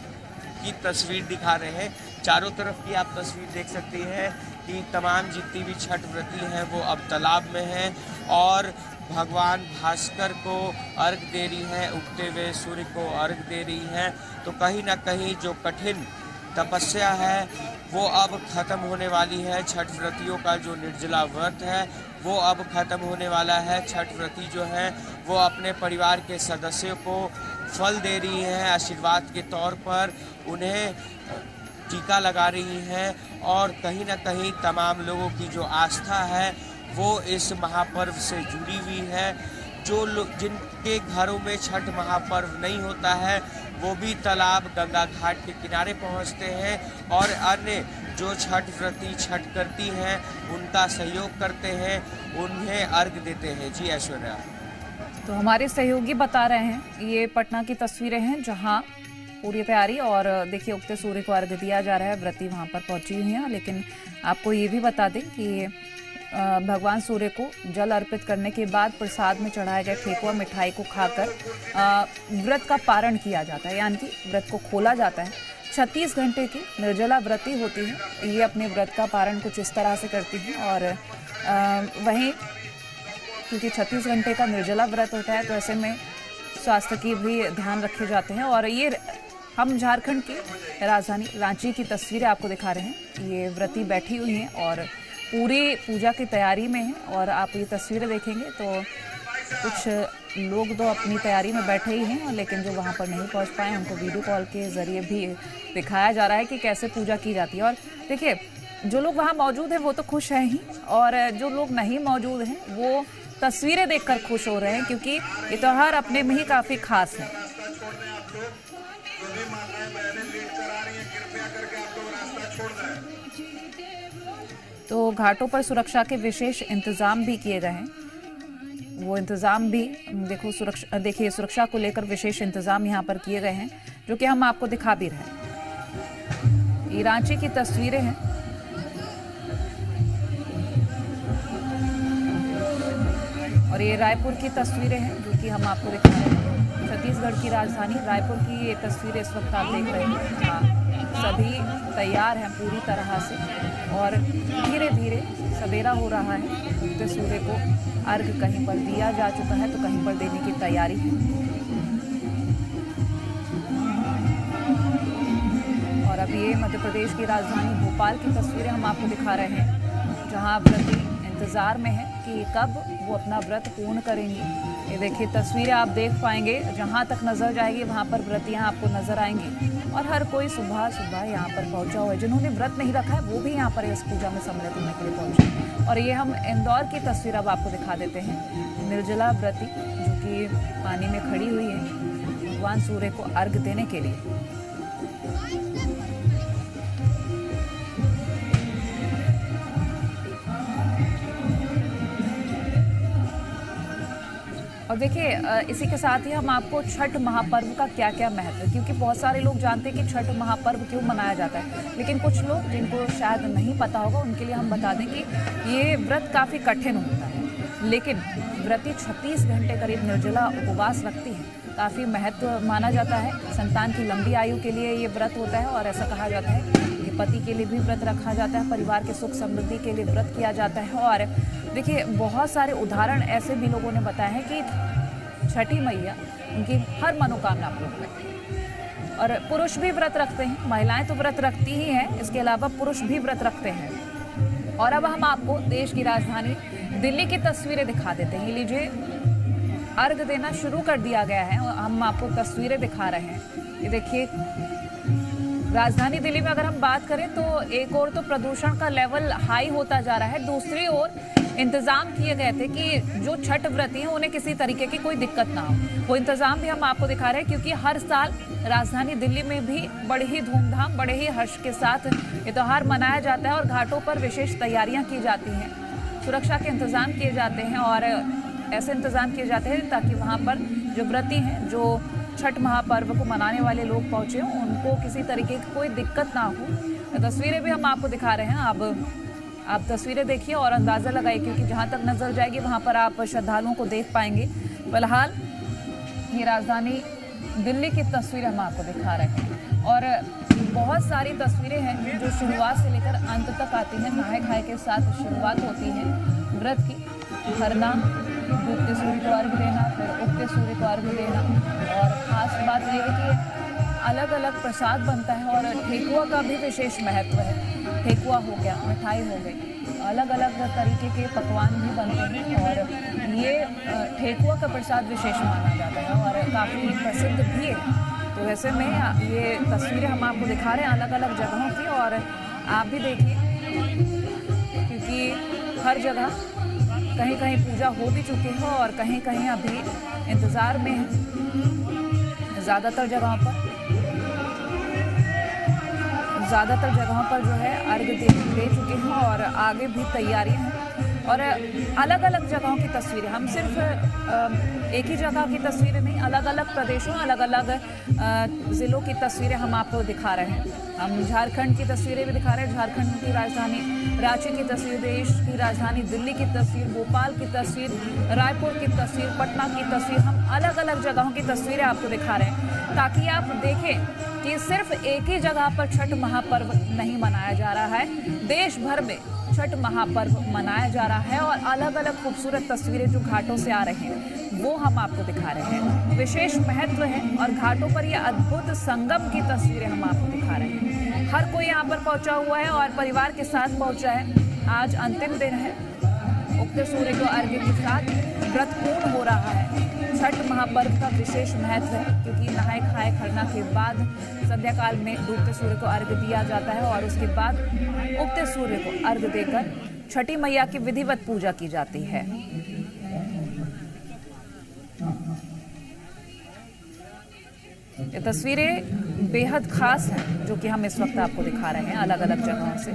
की तस्वीर दिखा रहे हैं। चारों तरफ की आप तस्वीर देख सकती हैं कि तमाम जितनी भी छठ व्रती हैं वो अब तालाब में हैं और भगवान भास्कर को अर्घ्य दे रही हैं, उगते हुए सूर्य को अर्घ्य दे रही हैं। तो कहीं ना कहीं जो कठिन तपस्या है वो अब खत्म होने वाली है। छठ व्रतियों का जो निर्जला व्रत है वो अब खत्म होने वाला है। छठ व्रती जो हैं वो अपने परिवार के सदस्यों को फल दे रही हैं, आशीर्वाद के तौर पर उन्हें टीका लगा रही हैं और कहीं ना कहीं तमाम लोगों की जो आस्था है वो इस महापर्व से जुड़ी हुई है। जो लोग जिनके घरों में छठ महापर्व नहीं होता है वो भी तालाब, गंगा घाट के किनारे पहुंचते हैं और अन्य जो छठ व्रती छठ करती हैं उनका सहयोग करते हैं, उन्हें अर्घ्य देते हैं। जी ऐश्वर्या। तो हमारे सहयोगी बता रहे हैं, ये पटना की तस्वीरें हैं जहां पूरी तैयारी और देखिए उगते सूर्य को अर्घ्य दिया जा रहा है। व्रती वहां पर पहुंची हुई हैं, लेकिन आपको ये भी बता दें कि भगवान सूर्य को जल अर्पित करने के बाद प्रसाद में चढ़ाए गए ठेकुआ मिठाई को खाकर व्रत का पारण किया जाता है, यानी कि व्रत को खोला जाता है। 36 घंटे की निर्जला व्रती होती है, ये अपने व्रत का पारण कुछ इस तरह से करती हैं। और वहीं क्योंकि 36 घंटे का निर्जला व्रत होता है तो ऐसे में स्वास्थ्य की भी ध्यान रखे जाते हैं। और ये हम झारखंड की राजधानी रांची की तस्वीरें आपको दिखा रहे हैं। ये व्रती बैठी हुई हैं और पूरी पूजा की तैयारी में हैं और आप ये तस्वीरें देखेंगे तो कुछ लोग तो अपनी तैयारी में बैठे ही हैं, लेकिन जो वहाँ पर नहीं पहुँच पाए उनको वीडियो कॉल के ज़रिए भी दिखाया जा रहा है कि कैसे पूजा की जाती है। और देखिए, जो लोग वहाँ मौजूद हैं वो तो खुश हैं ही, और जो लोग नहीं मौजूद हैं वो तस्वीरें देखकर खुश हो रहे हैं, क्योंकि ये त्यौहार अपने में ही काफ़ी खास है। तो घाटों पर सुरक्षा के विशेष इंतजाम भी किए गए हैं। वो इंतजाम भी देखिए सुरक्षा को लेकर विशेष इंतजाम यहाँ पर किए गए हैं, जो कि हम आपको दिखा भी रहे हैं। ये रांची की तस्वीरें हैं। और ये रायपुर की तस्वीरें हैं जो कि हम आपको दिखा रहे हैं। छत्तीसगढ़ की राजधानी रायपुर की ये तस्वीरें इस वक्त आप देख रहे हैं। सभी तैयार हैं पूरी तरह से और धीरे धीरे सवेरा हो रहा है। उगते सूर्य को अर्घ्य कहीं पर दिया जा चुका है तो कहीं पर देने की तैयारी है। और अब ये मध्य प्रदेश की राजधानी भोपाल की तस्वीरें हम आपको दिखा रहे हैं, जहां व्रती इंतजार में है कि कब वो अपना व्रत पूर्ण करेंगी। ये देखिए तस्वीरें आप देख पाएंगे, जहां तक नजर जाएगी वहां पर व्रतियां आपको नजर आएंगी और हर कोई सुबह सुबह यहाँ पर पहुंचा हुआ है। जिन्होंने व्रत नहीं रखा है वो भी यहाँ पर इस पूजा में सम्मिलित होने के लिए पहुंचे। और ये हम इंदौर की तस्वीर अब आपको दिखा देते हैं। निर्जला व्रती जो कि पानी में खड़ी हुई है भगवान सूर्य को अर्घ्य देने के लिए। और देखिए इसी के साथ ही हम आपको छठ महापर्व का क्या क्या महत्व है, क्योंकि बहुत सारे लोग जानते हैं कि छठ महापर्व क्यों मनाया जाता है, लेकिन कुछ लोग जिनको शायद नहीं पता होगा उनके लिए हम बता दें कि ये व्रत काफ़ी कठिन होता है, लेकिन व्रती 36 घंटे करीब निर्जला उपवास रखती है काफ़ी महत्व माना जाता है। संतान की लंबी आयु के लिए ये व्रत होता है और ऐसा कहा जाता है कि पति के लिए भी व्रत रखा जाता है, परिवार के सुख समृद्धि के लिए व्रत किया जाता है। और देखिए बहुत सारे उदाहरण ऐसे भी लोगों ने बताया है कि छठी मैया उनकी हर मनोकामना पूर्ण करती है। और पुरुष भी व्रत रखते हैं, महिलाएं तो व्रत रखती ही हैं, इसके अलावा पुरुष भी व्रत रखते हैं। और अब हम आपको देश की राजधानी दिल्ली की तस्वीरें दिखा देते हैं। लीजिए, अर्घ देना शुरू कर दिया गया है और हम आपको तस्वीरें दिखा रहे हैं। ये देखिए, राजधानी दिल्ली में अगर हम बात करें तो एक ओर तो प्रदूषण का लेवल हाई होता जा रहा है, दूसरी ओर इंतजाम किए गए थे कि जो छठ व्रती हैं उन्हें किसी तरीके की कोई दिक्कत ना हो। वो इंतजाम भी हम आपको दिखा रहे हैं, क्योंकि हर साल राजधानी दिल्ली में भी बड़े ही धूमधाम, बड़े ही हर्ष के साथ ये त्यौहार मनाया जाता है और घाटों पर विशेष तैयारियां की जाती हैं, सुरक्षा के इंतजाम किए जाते हैं और ऐसे इंतजाम किए जाते हैं ताकि वहाँ पर जो व्रती हैं, जो छठ महापर्व को मनाने वाले लोग पहुँचे, उनको किसी तरीके की कोई दिक्कत ना हो। तस्वीरें भी हम आपको दिखा रहे हैं। अब आप तस्वीरें देखिए और अंदाज़ा लगाइए, क्योंकि जहाँ तक नजर जाएगी वहाँ पर आप श्रद्धालुओं को देख पाएंगे। फिलहाल ये राजधानी दिल्ली की तस्वीरें हम आपको दिखा रहे हैं और बहुत सारी तस्वीरें हैं जो शुरुआत से लेकर अंत तक आती हैं। नहाए खाए के साथ शुरुआत होती है व्रत की, खरना, डूबते सूर्य को अर्घ देना, फिर उगते सूर्य को अर्घ देना। और ख़ास बात यह है कि अलग अलग प्रसाद बनता है और ठेकुआ का भी विशेष महत्व है। ठेकुआ हो गया, मिठाई हो गई, अलग अलग तरीके के पकवान भी बनते हैं और ये ठेकुआ का प्रसाद विशेष माना जाता है और काफ़ी प्रसिद्ध भी है। तो वैसे में ये तस्वीरें हम आपको दिखा रहे हैं अलग अलग जगहों की, और आप भी देखिए, क्योंकि हर जगह कहीं कहीं पूजा हो भी चुकी है और कहीं कहीं अभी इंतज़ार में है। ज़्यादातर जगहों पर जो है अर्घ दे चुके हैं और आगे भी तैयारियां हैं। और अलग अलग जगहों की तस्वीरें, हम सिर्फ एक ही जगह की तस्वीरें नहीं, अलग अलग प्रदेशों, अलग अलग ज़िलों की तस्वीरें हम आपको दिखा रहे हैं। हम झारखंड की तस्वीरें भी दिखा रहे हैं, झारखंड की राजधानी रांची की तस्वीर, देश की राजधानी दिल्ली की तस्वीर, भोपाल की तस्वीर, रायपुर की तस्वीर, पटना की तस्वीर, हम अलग अलग जगहों की तस्वीरें आपको दिखा रहे हैं ताकि आप देखें कि सिर्फ एक ही जगह पर छठ महापर्व नहीं मनाया जा रहा है, देश भर में छठ महापर्व मनाया जा रहा है और अलग अलग खूबसूरत तस्वीरें जो घाटों से आ रही हैं वो हम आपको दिखा रहे हैं। विशेष महत्व है और घाटों पर ये अद्भुत संगम की तस्वीरें हम आपको दिखा रहे हैं। हर कोई यहाँ पर पहुँचा हुआ है और परिवार के साथ पहुँचा है। आज अंतिम दिन है, उगते सूर्य को अर्घ्य के साथ व्रत पूर्ण हो रहा है। छठ महापर्व का विशेष महत्व है क्योंकि नहाए खाए खरना के बाद संध्या काल में डूबते सूर्य को अर्घ्य दिया जाता है और उसके बाद उगते सूर्य को अर्घ्य देकर छठी मैया की विधिवत पूजा की जाती है। ये तस्वीरें बेहद खास हैं जो कि हम इस वक्त आपको दिखा रहे हैं अलग अलग जगहों से।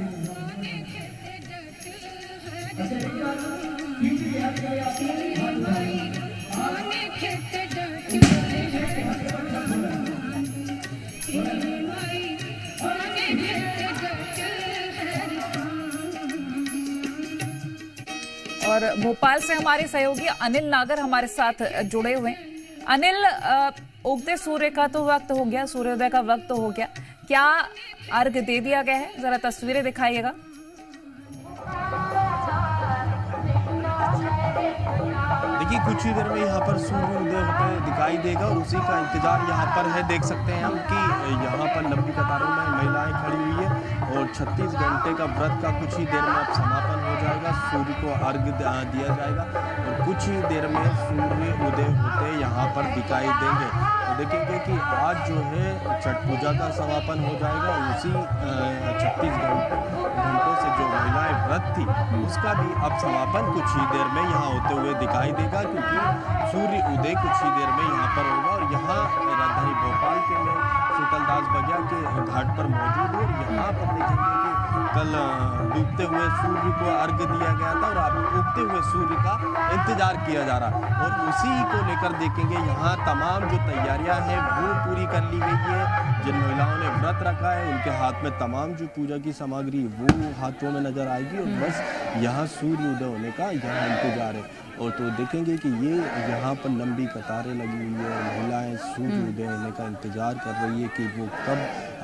और भोपाल से हमारे सहयोगी अनिल नागर हमारे साथ जुड़े हुए हैं। अनिल, उगते सूर्य का तो वक्त हो गया, सूर्योदय का वक्त तो हो गया, क्या अर्घ दे दिया गया है? जरा तस्वीरें दिखाइएगा। देखिए कुछ ही देर में यहाँ पर सूर्योदय होते दिखाई देगा और उसी का इंतजार यहाँ पर है। देख सकते हैं हम कि यहाँ पर लंबी कतारों में महिलाएं खड़ी हुई है और 36 घंटे का व्रत का कुछ ही देर में अब समापन हो जाएगा। सूर्य को अर्घ्य दिया जाएगा और कुछ ही देर में सूर्य उदय होते यहाँ पर दिखाई देंगे। तो देखेंगे कि आज जो है छठ पूजा का समापन हो जाएगा। उसी 36 घंटों से जो महिलाएं व्रत थी उसका भी अब समापन कुछ ही देर में यहाँ होते हुए दिखाई देगा, क्योंकि सूर्य उदय कुछ ही देर में यहाँ पर होगा। और यहाँ राजधानी भोपाल के में शीतलदास बगिया के घाट पर मौजूद है और यहाँ पर देखेंगे कि कल डूबते हुए सूर्य को अर्घ्य दिया गया था और अब उगते हुए सूर्य का इंतजार किया जा रहा है और उसी को लेकर देखेंगे यहाँ तमाम जो तैयारियां हैं वो पूरी कर ली गई है। जिन महिलाओं ने व्रत रखा है उनके हाथ में तमाम जो पूजा की सामग्री वो हाथों में नजर आएगी और बस यहाँ सूर्य उदय होने का यहाँ इंतजार है। और तो देखेंगे कि ये यहाँ पर लंबी कतारें लगी हुई है और महिलाएं सूर्य उदय होने का इंतजार कर रही है कि वो कब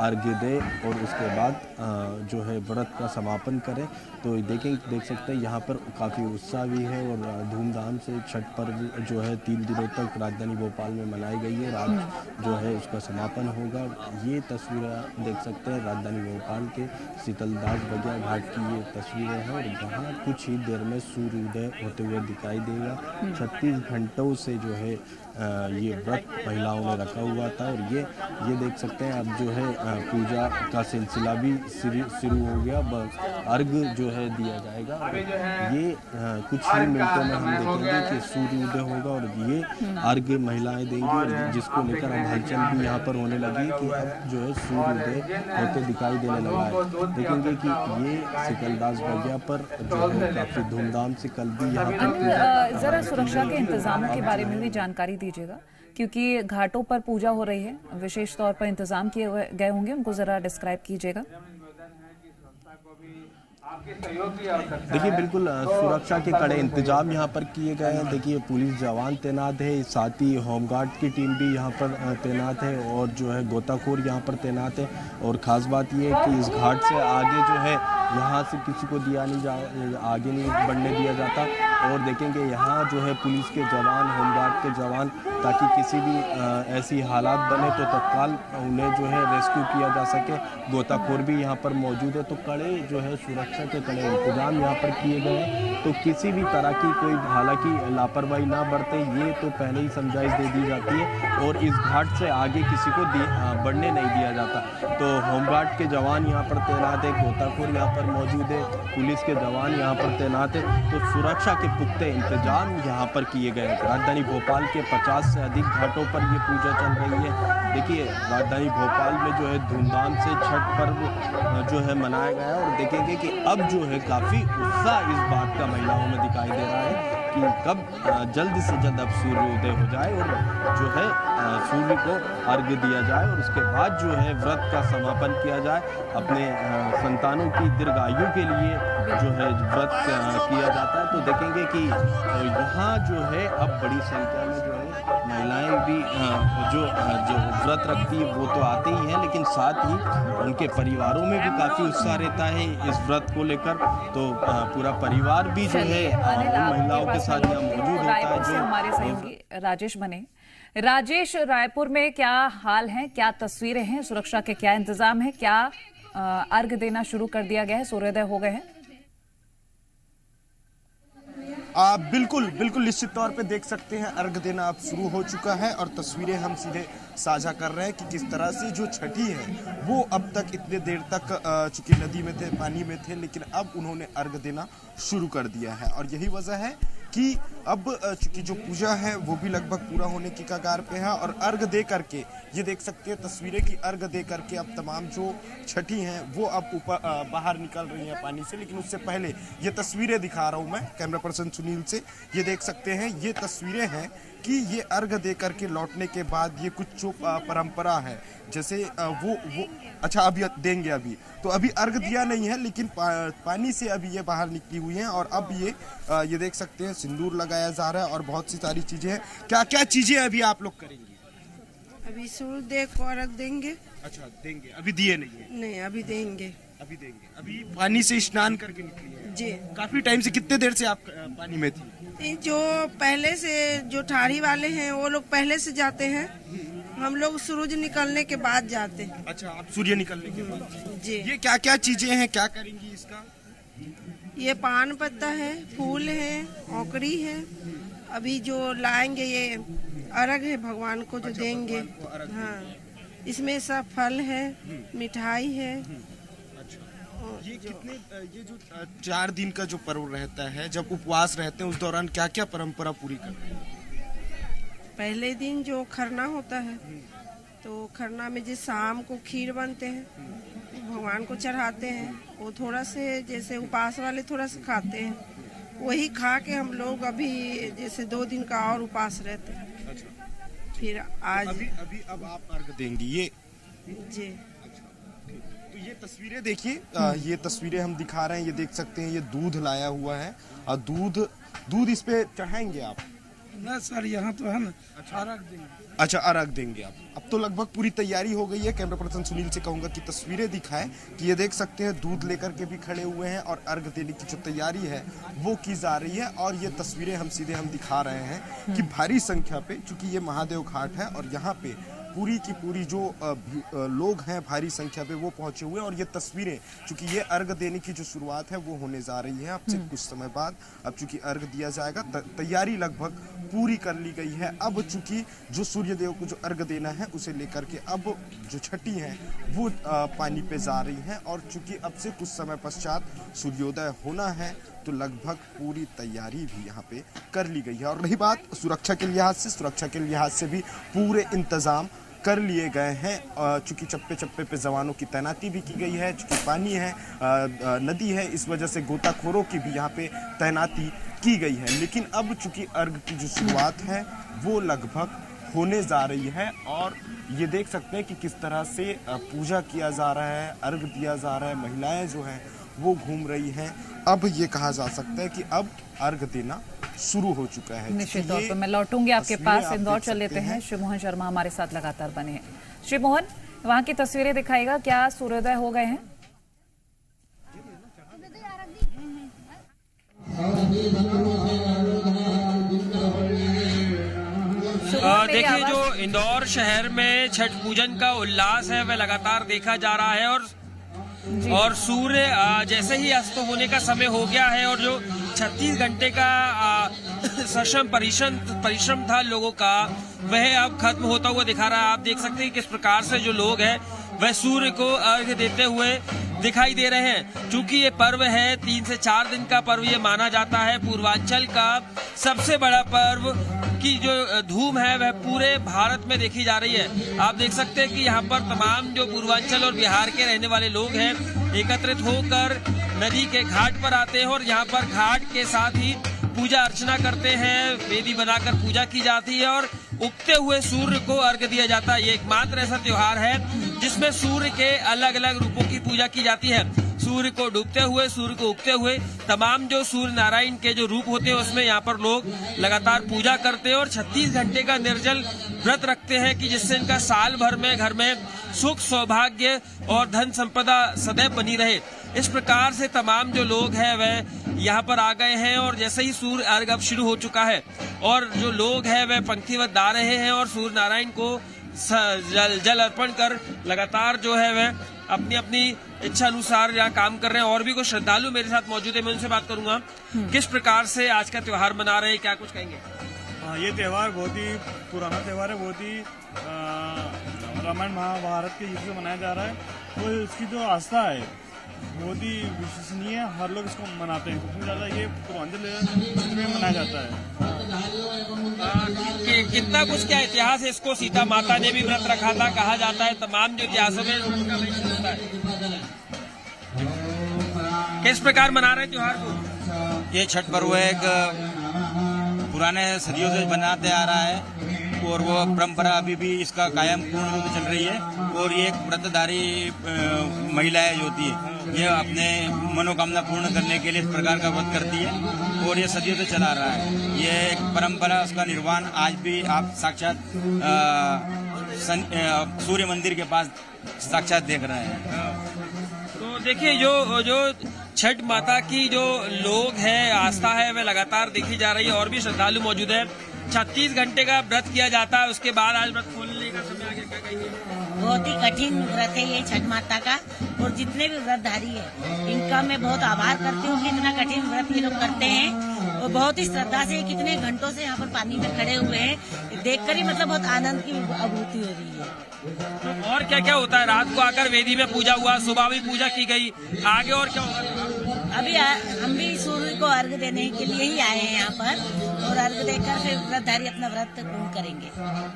अर्घ्य दे और उसके बाद जो है व्रत का समापन करें। तो देख सकते हैं यहाँ पर काफ़ी उत्साह भी है और धूमधाम से छठ पर्व जो है 3 दिनों तक राजधानी भोपाल में मनाई गई है। आज जो है उसका समापन होगा। ये तस्वीरें देख सकते हैं राजधानी भोपाल के शीतलदास बगिया घाट की ये तस्वीरें हैं और जहाँ कुछ ही देर में सूर्य उदय होते हुए दिखाई देगा। 36 घंटों से जो है ये व्रत महिलाओं ने रखा हुआ था और ये देख सकते हैं अब जो है पूजा का सिलसिला भी शुरू हो गया। अर्घ जो है दिया जाएगा। ये कुछ ही मिनटों में हम देखेंगे कि सूर्य उदय होगा और ये अर्घ महिलाएं देंगी और जिसको लेकर अब हलचल भी यहाँ पर होने लगी कि अब जो है सूर्य उदय होते दिखाई देने लगा है। देखेंगे कि ये शीतलदास बगिया पर जो है काफी धूमधाम से कल भी यहाँ पर जरा सुरक्षा के इंतजामों के बारे में भी जानकारी दीजिएगा क्योंकि घाटों पर पूजा हो रही है, विशेष तौर पर इंतजाम किए गए होंगे, उनको जरा डिस्क्राइब कीजिएगा। देखिए बिल्कुल सुरक्षा के कड़े इंतजाम यहाँ पर किए गए हैं। देखिए पुलिस जवान तैनात है, साथ ही होमगार्ड की टीम भी यहाँ पर तैनात है और जो है गोताखोर यहाँ पर तैनात है। और ख़ास बात ये है कि इस घाट से आगे जो है यहाँ से किसी को आगे नहीं बढ़ने दिया जाता। और देखेंगे यहाँ जो है पुलिस के जवान, होमगार्ड के जवान, ताकि किसी भी ऐसी हालात बने तो तत्काल उन्हें जो है रेस्क्यू किया जा सके। गोताखोर भी यहाँ पर मौजूद है। तो कड़े जो है सुरक्षा के कड़े इंतजाम यहाँ पर किए गए हैं। तो किसी भी तरह की कोई हालांकि लापरवाही ना बरते ये तो पहले ही समझाइश दे दी जाती है और इस घाट से आगे किसी को बढ़ने नहीं दिया जाता। तो होमगार्ड के जवान यहाँ पर तैनात है, गोताखोर यहाँ पर मौजूद है, पुलिस के जवान यहाँ पर तैनात है। तो सुरक्षा के पुख्ते इंतजाम यहाँ पर किए गए हैं। राजधानी भोपाल के 50 से अधिक घाटों पर ये पूजा चल रही है। देखिए राजधानी भोपाल में जो है धूमधाम से छठ पर्व जो है मनाया गया है और देखेंगे कि अब जो है काफ़ी उत्साह इस बात का महिलाओं में दिखाई दे रहा है कि कब जल्द से जल्द अब सूर्य उदय हो जाए और जो है सूर्य को अर्घ्य दिया जाए और उसके बाद जो है व्रत का समापन किया जाए। अपने संतानों की दीर्घायु के लिए जो है व्रत किया जाता है। तो देखेंगे कि यहाँ जो है अब बड़ी संख्या में जो है महिलाएं भी जो व्रत रखती है वो तो आते ही हैं, लेकिन साथ ही उनके परिवारों में भी काफ़ी उत्साह रहता है इस व्रत को लेकर। तो पूरा परिवार भी जो है महिलाओं के साथ यहाँ मौजूद होता है। जो हमारे सहयोगी राजेश बने। राजेश, रायपुर में क्या हाल है, क्या तस्वीरें हैं, सुरक्षा के क्या इंतजाम है, क्या अर्घ देना शुरू कर दिया गया है, सूर्योदय हो गए हैं? बिल्कुल निश्चित तौर पे देख सकते हैं अर्घ देना अब शुरू हो चुका है और तस्वीरें हम सीधे साझा कर रहे हैं कि किस तरह से जो छठी है वो अब तक इतने देर तक चूंकि नदी में थे, पानी में थे, लेकिन अब उन्होंने अर्घ देना शुरू कर दिया है। और यही वजह है कि अब चूंकि जो पूजा है वो भी लगभग पूरा होने की कगार पे है और अर्घ दे करके ये देख सकते हैं तस्वीरें कि अर्घ दे करके अब तमाम जो छठी हैं वो अब ऊपर बाहर निकल रही हैं पानी से। लेकिन उससे पहले ये तस्वीरें दिखा रहा हूँ मैं कैमरा पर्सन सुनील से। ये देख सकते हैं ये तस्वीरें हैं कि ये अर्घ दे करके लौटने के बाद ये कुछ जो परंपरा है जैसे वो अच्छा अभी देंगे, अभी तो अभी अर्घ दिया नहीं है लेकिन पानी से अभी ये बाहर निकली हुई हैं और अब ये देख सकते हैं सिंदूर लगाया जा रहा है और बहुत सी सारी चीजें हैं। क्या क्या चीजें अभी आप लोग करेंगे? अभी सूर्य को अर्घ देंगे। अच्छा देंगे, अभी दिए नहीं है? नहीं अभी देंगे। अभी पानी से स्नान करके निकली है जी। काफी टाइम से, कितने देर से आप पानी में थी? जो पहले से जो ठाड़ी वाले हैं वो लोग पहले से जाते हैं, हम लोग सूरज निकलने के बाद जाते हैं। अच्छा आप सूर्य निकलने के बाद जी। ये क्या क्या चीजें हैं, क्या करेंगी इसका? ये पान पत्ता है, फूल है, औकड़ी है, अभी जो लाएंगे ये अर्घ है भगवान को जो देंगे। हाँ इसमें सब फल है, मिठाई है। ये कितने ये जो 4 दिन का जो पर्व रहता है जब उपवास रहते हैं उस दौरान क्या क्या परंपरा पूरी करते हैं? पहले दिन जो खरना होता है तो खरना में जिस शाम को खीर बनते हैं भगवान को चढ़ाते हैं, वो थोड़ा से जैसे उपास वाले थोड़ा सा खाते हैं, वही खा के हम लोग अभी जैसे 2 दिन का और उपास रहते हैं। अच्छा। फिर आज अभी अब आप अर्घ देंगी, जी। तो ये तस्वीरें देखिए, ये तस्वीरें हम दिखा रहे हैं, ये देख सकते हैं, ये दूध लाया हुआ है और दूध इस पे चढ़ाएंगे आप? ना सर, यहाँ तो है ना, अर्घ देंगे। अच्छा, अर्घ देंगे आप। अब तो लगभग पूरी तैयारी हो गई है। कैमरा पर्सन सुनील से कहूंगा कि तस्वीरें दिखाएं कि ये देख सकते हैं दूध लेकर के भी खड़े हुए हैं और अर्घ देने की जो तैयारी है वो की जा रही है। और ये तस्वीरें हम दिखा रहे हैं कि भारी संख्या पे, चूंकि ये महादेव घाट है और यहाँ पे पूरी की पूरी जो लोग हैं भारी संख्या पे वो पहुंचे हुए हैं। और ये तस्वीरें, चूंकि ये अर्घ देने की जो शुरुआत है वो होने जा रही है अब से कुछ समय बाद। अब चूंकि अर्घ दिया जाएगा, तैयारी लगभग पूरी कर ली गई है। अब चूंकि जो सूर्य देव को जो अर्घ देना है उसे लेकर के अब जो छठी है वो पानी पे जा रही है। और चूंकि अब से कुछ समय पश्चात सूर्योदय होना है तो लगभग पूरी तैयारी भी यहाँ पे कर ली गई है। और रही बात सुरक्षा के लिहाज से भी पूरे इंतजाम कर लिए गए हैं। चूंकि चप्पे चप्पे पे जवानों की तैनाती भी की गई है। चूंकि पानी है, नदी है, इस वजह से गोताखोरों की भी यहाँ पे तैनाती की गई है। लेकिन अब चूंकि अर्घ की जो शुरुआत है वो लगभग होने जा रही है। और ये देख सकते हैं कि किस तरह से पूजा किया जा रहा है, अर्घ दिया जा रहा है। महिलाएं जो हैं वो घूम रही हैं। अब ये कहा जा सकता है कि अब अर्घ देना शुरू हो चुका है। निश्चित तौर पर मैं लौटूंगी आपके पास। इंदौर चल लेते हैं। श्री मोहन शर्मा हमारे साथ लगातार बने हैं। श्री मोहन, वहां की तस्वीरें दिखाएगा, क्या सूर्योदय हो गए हैं? देखिए, जो इंदौर शहर में छठ पूजन का उल्लास है वह लगातार देखा जा रहा है। और सूर्य जैसे ही अस्त होने का समय हो गया है और जो 36 घंटे का सश्रम परिश्रम था लोगों का, वह अब खत्म होता हुआ दिखा रहा है। आप देख सकते हैं किस प्रकार से जो लोग हैं वह सूर्य को अर्घ देते हुए दिखाई दे रहे हैं। क्योंकि ये पर्व है, 3 से 4 दिन का पर्व ये माना जाता है। पूर्वांचल का सबसे बड़ा पर्व की जो धूम है वह पूरे भारत में देखी जा रही है। आप देख सकते हैं कि यहाँ पर तमाम जो पूर्वांचल और बिहार के रहने वाले लोग हैं एकत्रित होकर नदी के घाट पर आते हैं और यहाँ पर घाट के साथ ही पूजा अर्चना करते हैं। वेदी बनाकर पूजा की जाती है और उगते हुए सूर्य को अर्घ दिया जाता है। ये एकमात्र ऐसा त्योहार है जिसमें सूर्य के अलग अलग रूपों की पूजा की जाती है। सूर्य को डूबते हुए, सूर्य को उगते हुए, तमाम जो सूर्य नारायण के जो रूप होते हैं उसमें यहाँ पर लोग लगातार पूजा करते हैं और 36 घंटे का निर्जल व्रत रखते हैं कि जिससे इनका साल भर में घर में सुख, सौभाग्य और धन संपदा सदैव बनी रहे। इस प्रकार से तमाम जो लोग हैं वह यहाँ पर आ गए हैं और जैसे ही सूर्य अर्घ अब शुरू हो चुका है और जो लोग हैं वह पंक्तिबद्ध आ रहे हैं और सूर्य नारायण को जल अर्पण कर लगातार जो है वह अपनी अपनी इच्छा अनुसार यहाँ काम कर रहे हैं। और भी कुछ श्रद्धालु मेरे साथ मौजूद है, मैं उनसे बात करूंगा। किस प्रकार से आज का त्योहार मना रहे हैं, क्या कुछ कहेंगे? ये त्योहार बहुत ही पुराना त्योहार है, बहुत ही रामायण महाभारत के युग से मनाया जा रहा है। और इसकी जो आस्था है बहुत ही विश्वसनीय है, हर लोग इसको मनाते हैं। सबसे ज्यादा ये पूर्वांचल में मनाया जाता है। कितना कुछ क्या इतिहास है इसको? सीता माता ने भी व्रत रखा था, कहा जाता है। तमाम जो इतिहासों में होता है। किस प्रकार मना रहे हैं त्योहार को? ये छठ पर्व एक पुराने सदियों से बनाते आ रहा है और वो परंपरा अभी भी इसका कायम पूर्ण रूप से चल रही है। और ये एक व्रतधारी महिलाएं जो होती है ये अपने मनोकामना पूर्ण करने के लिए इस प्रकार का व्रत करती है और ये सदियों से चला रहा है। ये एक परंपरा, उसका निर्वाण आज भी आप साक्षात सूर्य मंदिर के पास साक्षात देख रहे हैं। तो देखिए, जो छठ माता की जो लोग हैं, आस्था है, वह लगातार देखी जा रही है। और भी श्रद्धालु मौजूद है। 36 घंटे का व्रत किया जाता है, उसके बाद आज व्रत खोलने का समय आ गया, क्या कहेंगे? बहुत ही कठिन व्रत है ये छठ माता का। और जितने भी व्रतधारी है इनका मैं बहुत आभार करती हूँ कि इतना कठिन व्रत ये लोग करते हैं और बहुत ही श्रद्धा से कितने घंटों से यहाँ पर पानी में खड़े हुए हैं। देखकर ही मतलब बहुत आनंद की अनुभूति हो रही है। तो और क्या क्या होता है? रात को आकर वेदी में पूजा हुआ, सुबह भी पूजा की गई, आगे और क्या होगा? अभी हम भी सूर्य को अर्घ देने के लिए ही आए हैं यहाँ पर। और अर्घ देकर फिर व्रतधारी अपना व्रत पूर्ण करेंगे।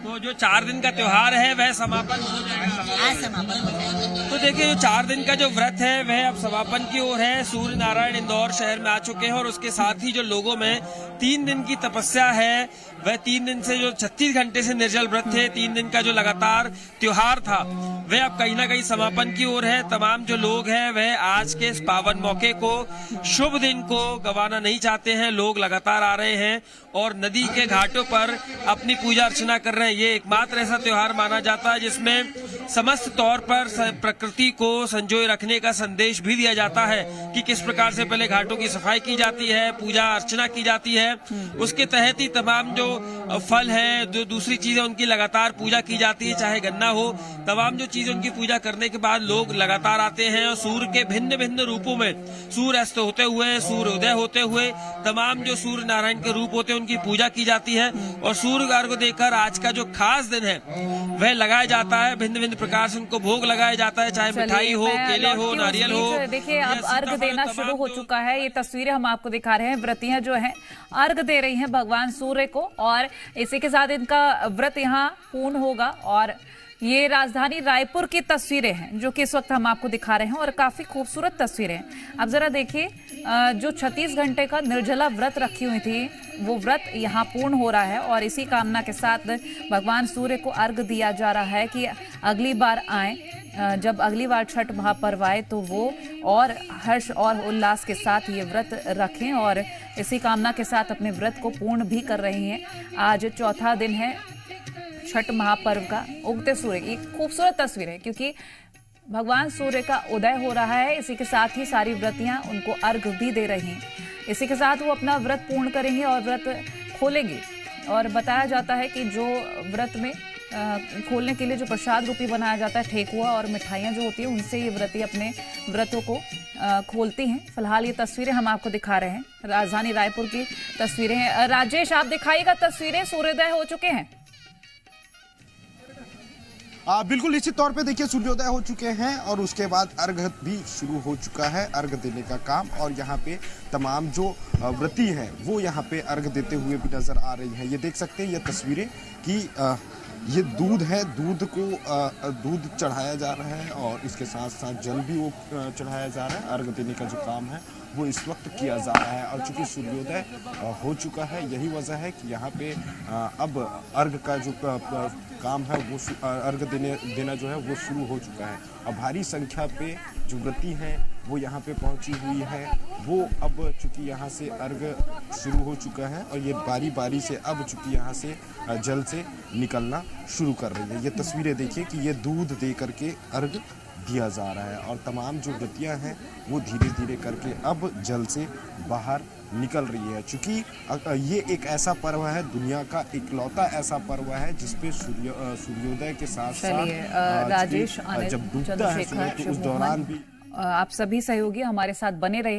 तो जो 4 दिन का त्योहार है वह समापन हो जाएगा, आज समापन हो जाएगा। तो देखिए जो 4 दिन का जो व्रत है वह अब समापन की ओर है। सूर्य नारायण इंदौर शहर में आ चुके हैं और उसके साथ ही जो लोगों में 3 दिन की तपस्या है, वह 3 दिन से जो 36 घंटे से निर्जल व्रत थे, 3 दिन का जो लगातार त्योहार था, वह अब कहीं ना कहीं समापन की ओर है। तमाम जो लोग हैं वह आज के इस पावन मौके को, शुभ दिन को गंवाना नहीं चाहते हैं। लोग लगातार आ रहे हैं और नदी के घाटों पर अपनी पूजा अर्चना कर रहे हैं। ये एकमात्र ऐसा त्योहार माना जाता है जिसमें समस्त तौर पर प्रकृति को संजोए रखने का संदेश भी दिया जाता है कि किस प्रकार से पहले घाटों की सफाई की जाती है, पूजा अर्चना की जाती है। उसके तहत ही तमाम जो फल है, जो दूसरी चीजें उनकी लगातार पूजा की जाती है, चाहे गन्ना हो, तमाम जो चीजें उनकी पूजा करने के बाद लोग लगातार आते हैं और सूर्य के भिन्न भिन्न रूपों में, सूर्य अस्त होते हुए, सूर्य उदय होते हुए, तमाम जो सूर्य नारायण के रूप होते हैं उनकी पूजा की जाती है। और सूर्य अर्घ को देकर आज का जो खास दिन है वह लगाया जाता है। भिन्न भिन्न प्रकार से उनको भोग लगाया जाता है, चाहे मिठाई हो, केले हो, नारियल हो। देखिए अब अर्घ देना शुरू हो चुका है। ये तस्वीरें हम आपको दिखा रहे हैं। व्रतियां जो हैं अर्घ दे रही हैं भगवान सूर्य को और इसी के साथ इनका व्रत यहाँ पूर्ण होगा। और ये राजधानी रायपुर की तस्वीरें हैं जो कि इस वक्त हम आपको दिखा रहे हैं और काफी खूबसूरत तस्वीरें हैं। अब जरा देखिए, जो 36 घंटे का निर्जला व्रत रखी हुई थी वो व्रत यहाँ पूर्ण हो रहा है और इसी कामना के साथ भगवान सूर्य को अर्घ दिया जा रहा है कि अगली बार आए, जब अगली बार छठ महापर्व आए तो वो और हर्ष और उल्लास के साथ ये व्रत रखें और इसी कामना के साथ अपने व्रत को पूर्ण भी कर रही हैं। आज चौथा दिन है छठ महापर्व का। उगते सूर्य की खूबसूरत तस्वीर है क्योंकि भगवान सूर्य का उदय हो रहा है। इसी के साथ ही सारी व्रतियां उनको अर्घ भी दे रही हैं। इसी के साथ वो अपना व्रत पूर्ण करेंगे और व्रत खोलेंगे। और बताया जाता है कि जो व्रत में खोलने के लिए जो प्रसाद रूपी बनाया जाता है, ठेकुआ और मिठाइयाँ जो होती है, उनसे ये व्रती अपने व्रतों को खोलती हैं। फिलहाल ये तस्वीरें हम आपको दिखा रहे हैं, राजधानी रायपुर की तस्वीरें हैं। राजेश, आप दिखाइएगा तस्वीरें, सूर्योदय हो चुके हैं। बिल्कुल निश्चित तौर पे देखिए सूर्योदय हो चुके हैं और उसके बाद अर्घ भी शुरू हो चुका है, अर्घ देने का काम। और यहाँ पे तमाम जो व्रती हैं वो यहाँ पे अर्घ देते हुए भी नजर आ रही हैं। ये देख सकते हैं ये तस्वीरें कि ये दूध है, दूध को दूध चढ़ाया जा रहा है और इसके साथ साथ जल भी वो चढ़ाया जा रहा है। अर्घ देने का जो काम है वो इस वक्त किया जा रहा है और चूंकि सूर्योदय हो चुका है, यही वजह है कि यहाँ पे अब अर्घ का जो काम है वो अर्घ देना जो है वो शुरू हो चुका है। और भारी संख्या पे जो व्रती हैं वो यहाँ पे पहुँची हुई है। वो अब चूंकि यहाँ से अर्घ शुरू हो चुका है और ये बारी बारी से अब चूंकि यहाँ से जल से निकलना शुरू कर रही है। ये तस्वीरें देखिए कि ये दूध दे करके अर्घ दिया जा रहा है और तमाम जो व्रतियाँ हैं वो धीरे धीरे करके अब जल से बाहर निकल रही है। चूंकि ये एक ऐसा पर्व है, दुनिया का इकलौता ऐसा पर्व है जिसपे सूर्योदय के साथ साथ राजेश, जब डूबता है सूर्य तो उस दौरान भी आप सभी सहयोगी हमारे साथ बने रहे।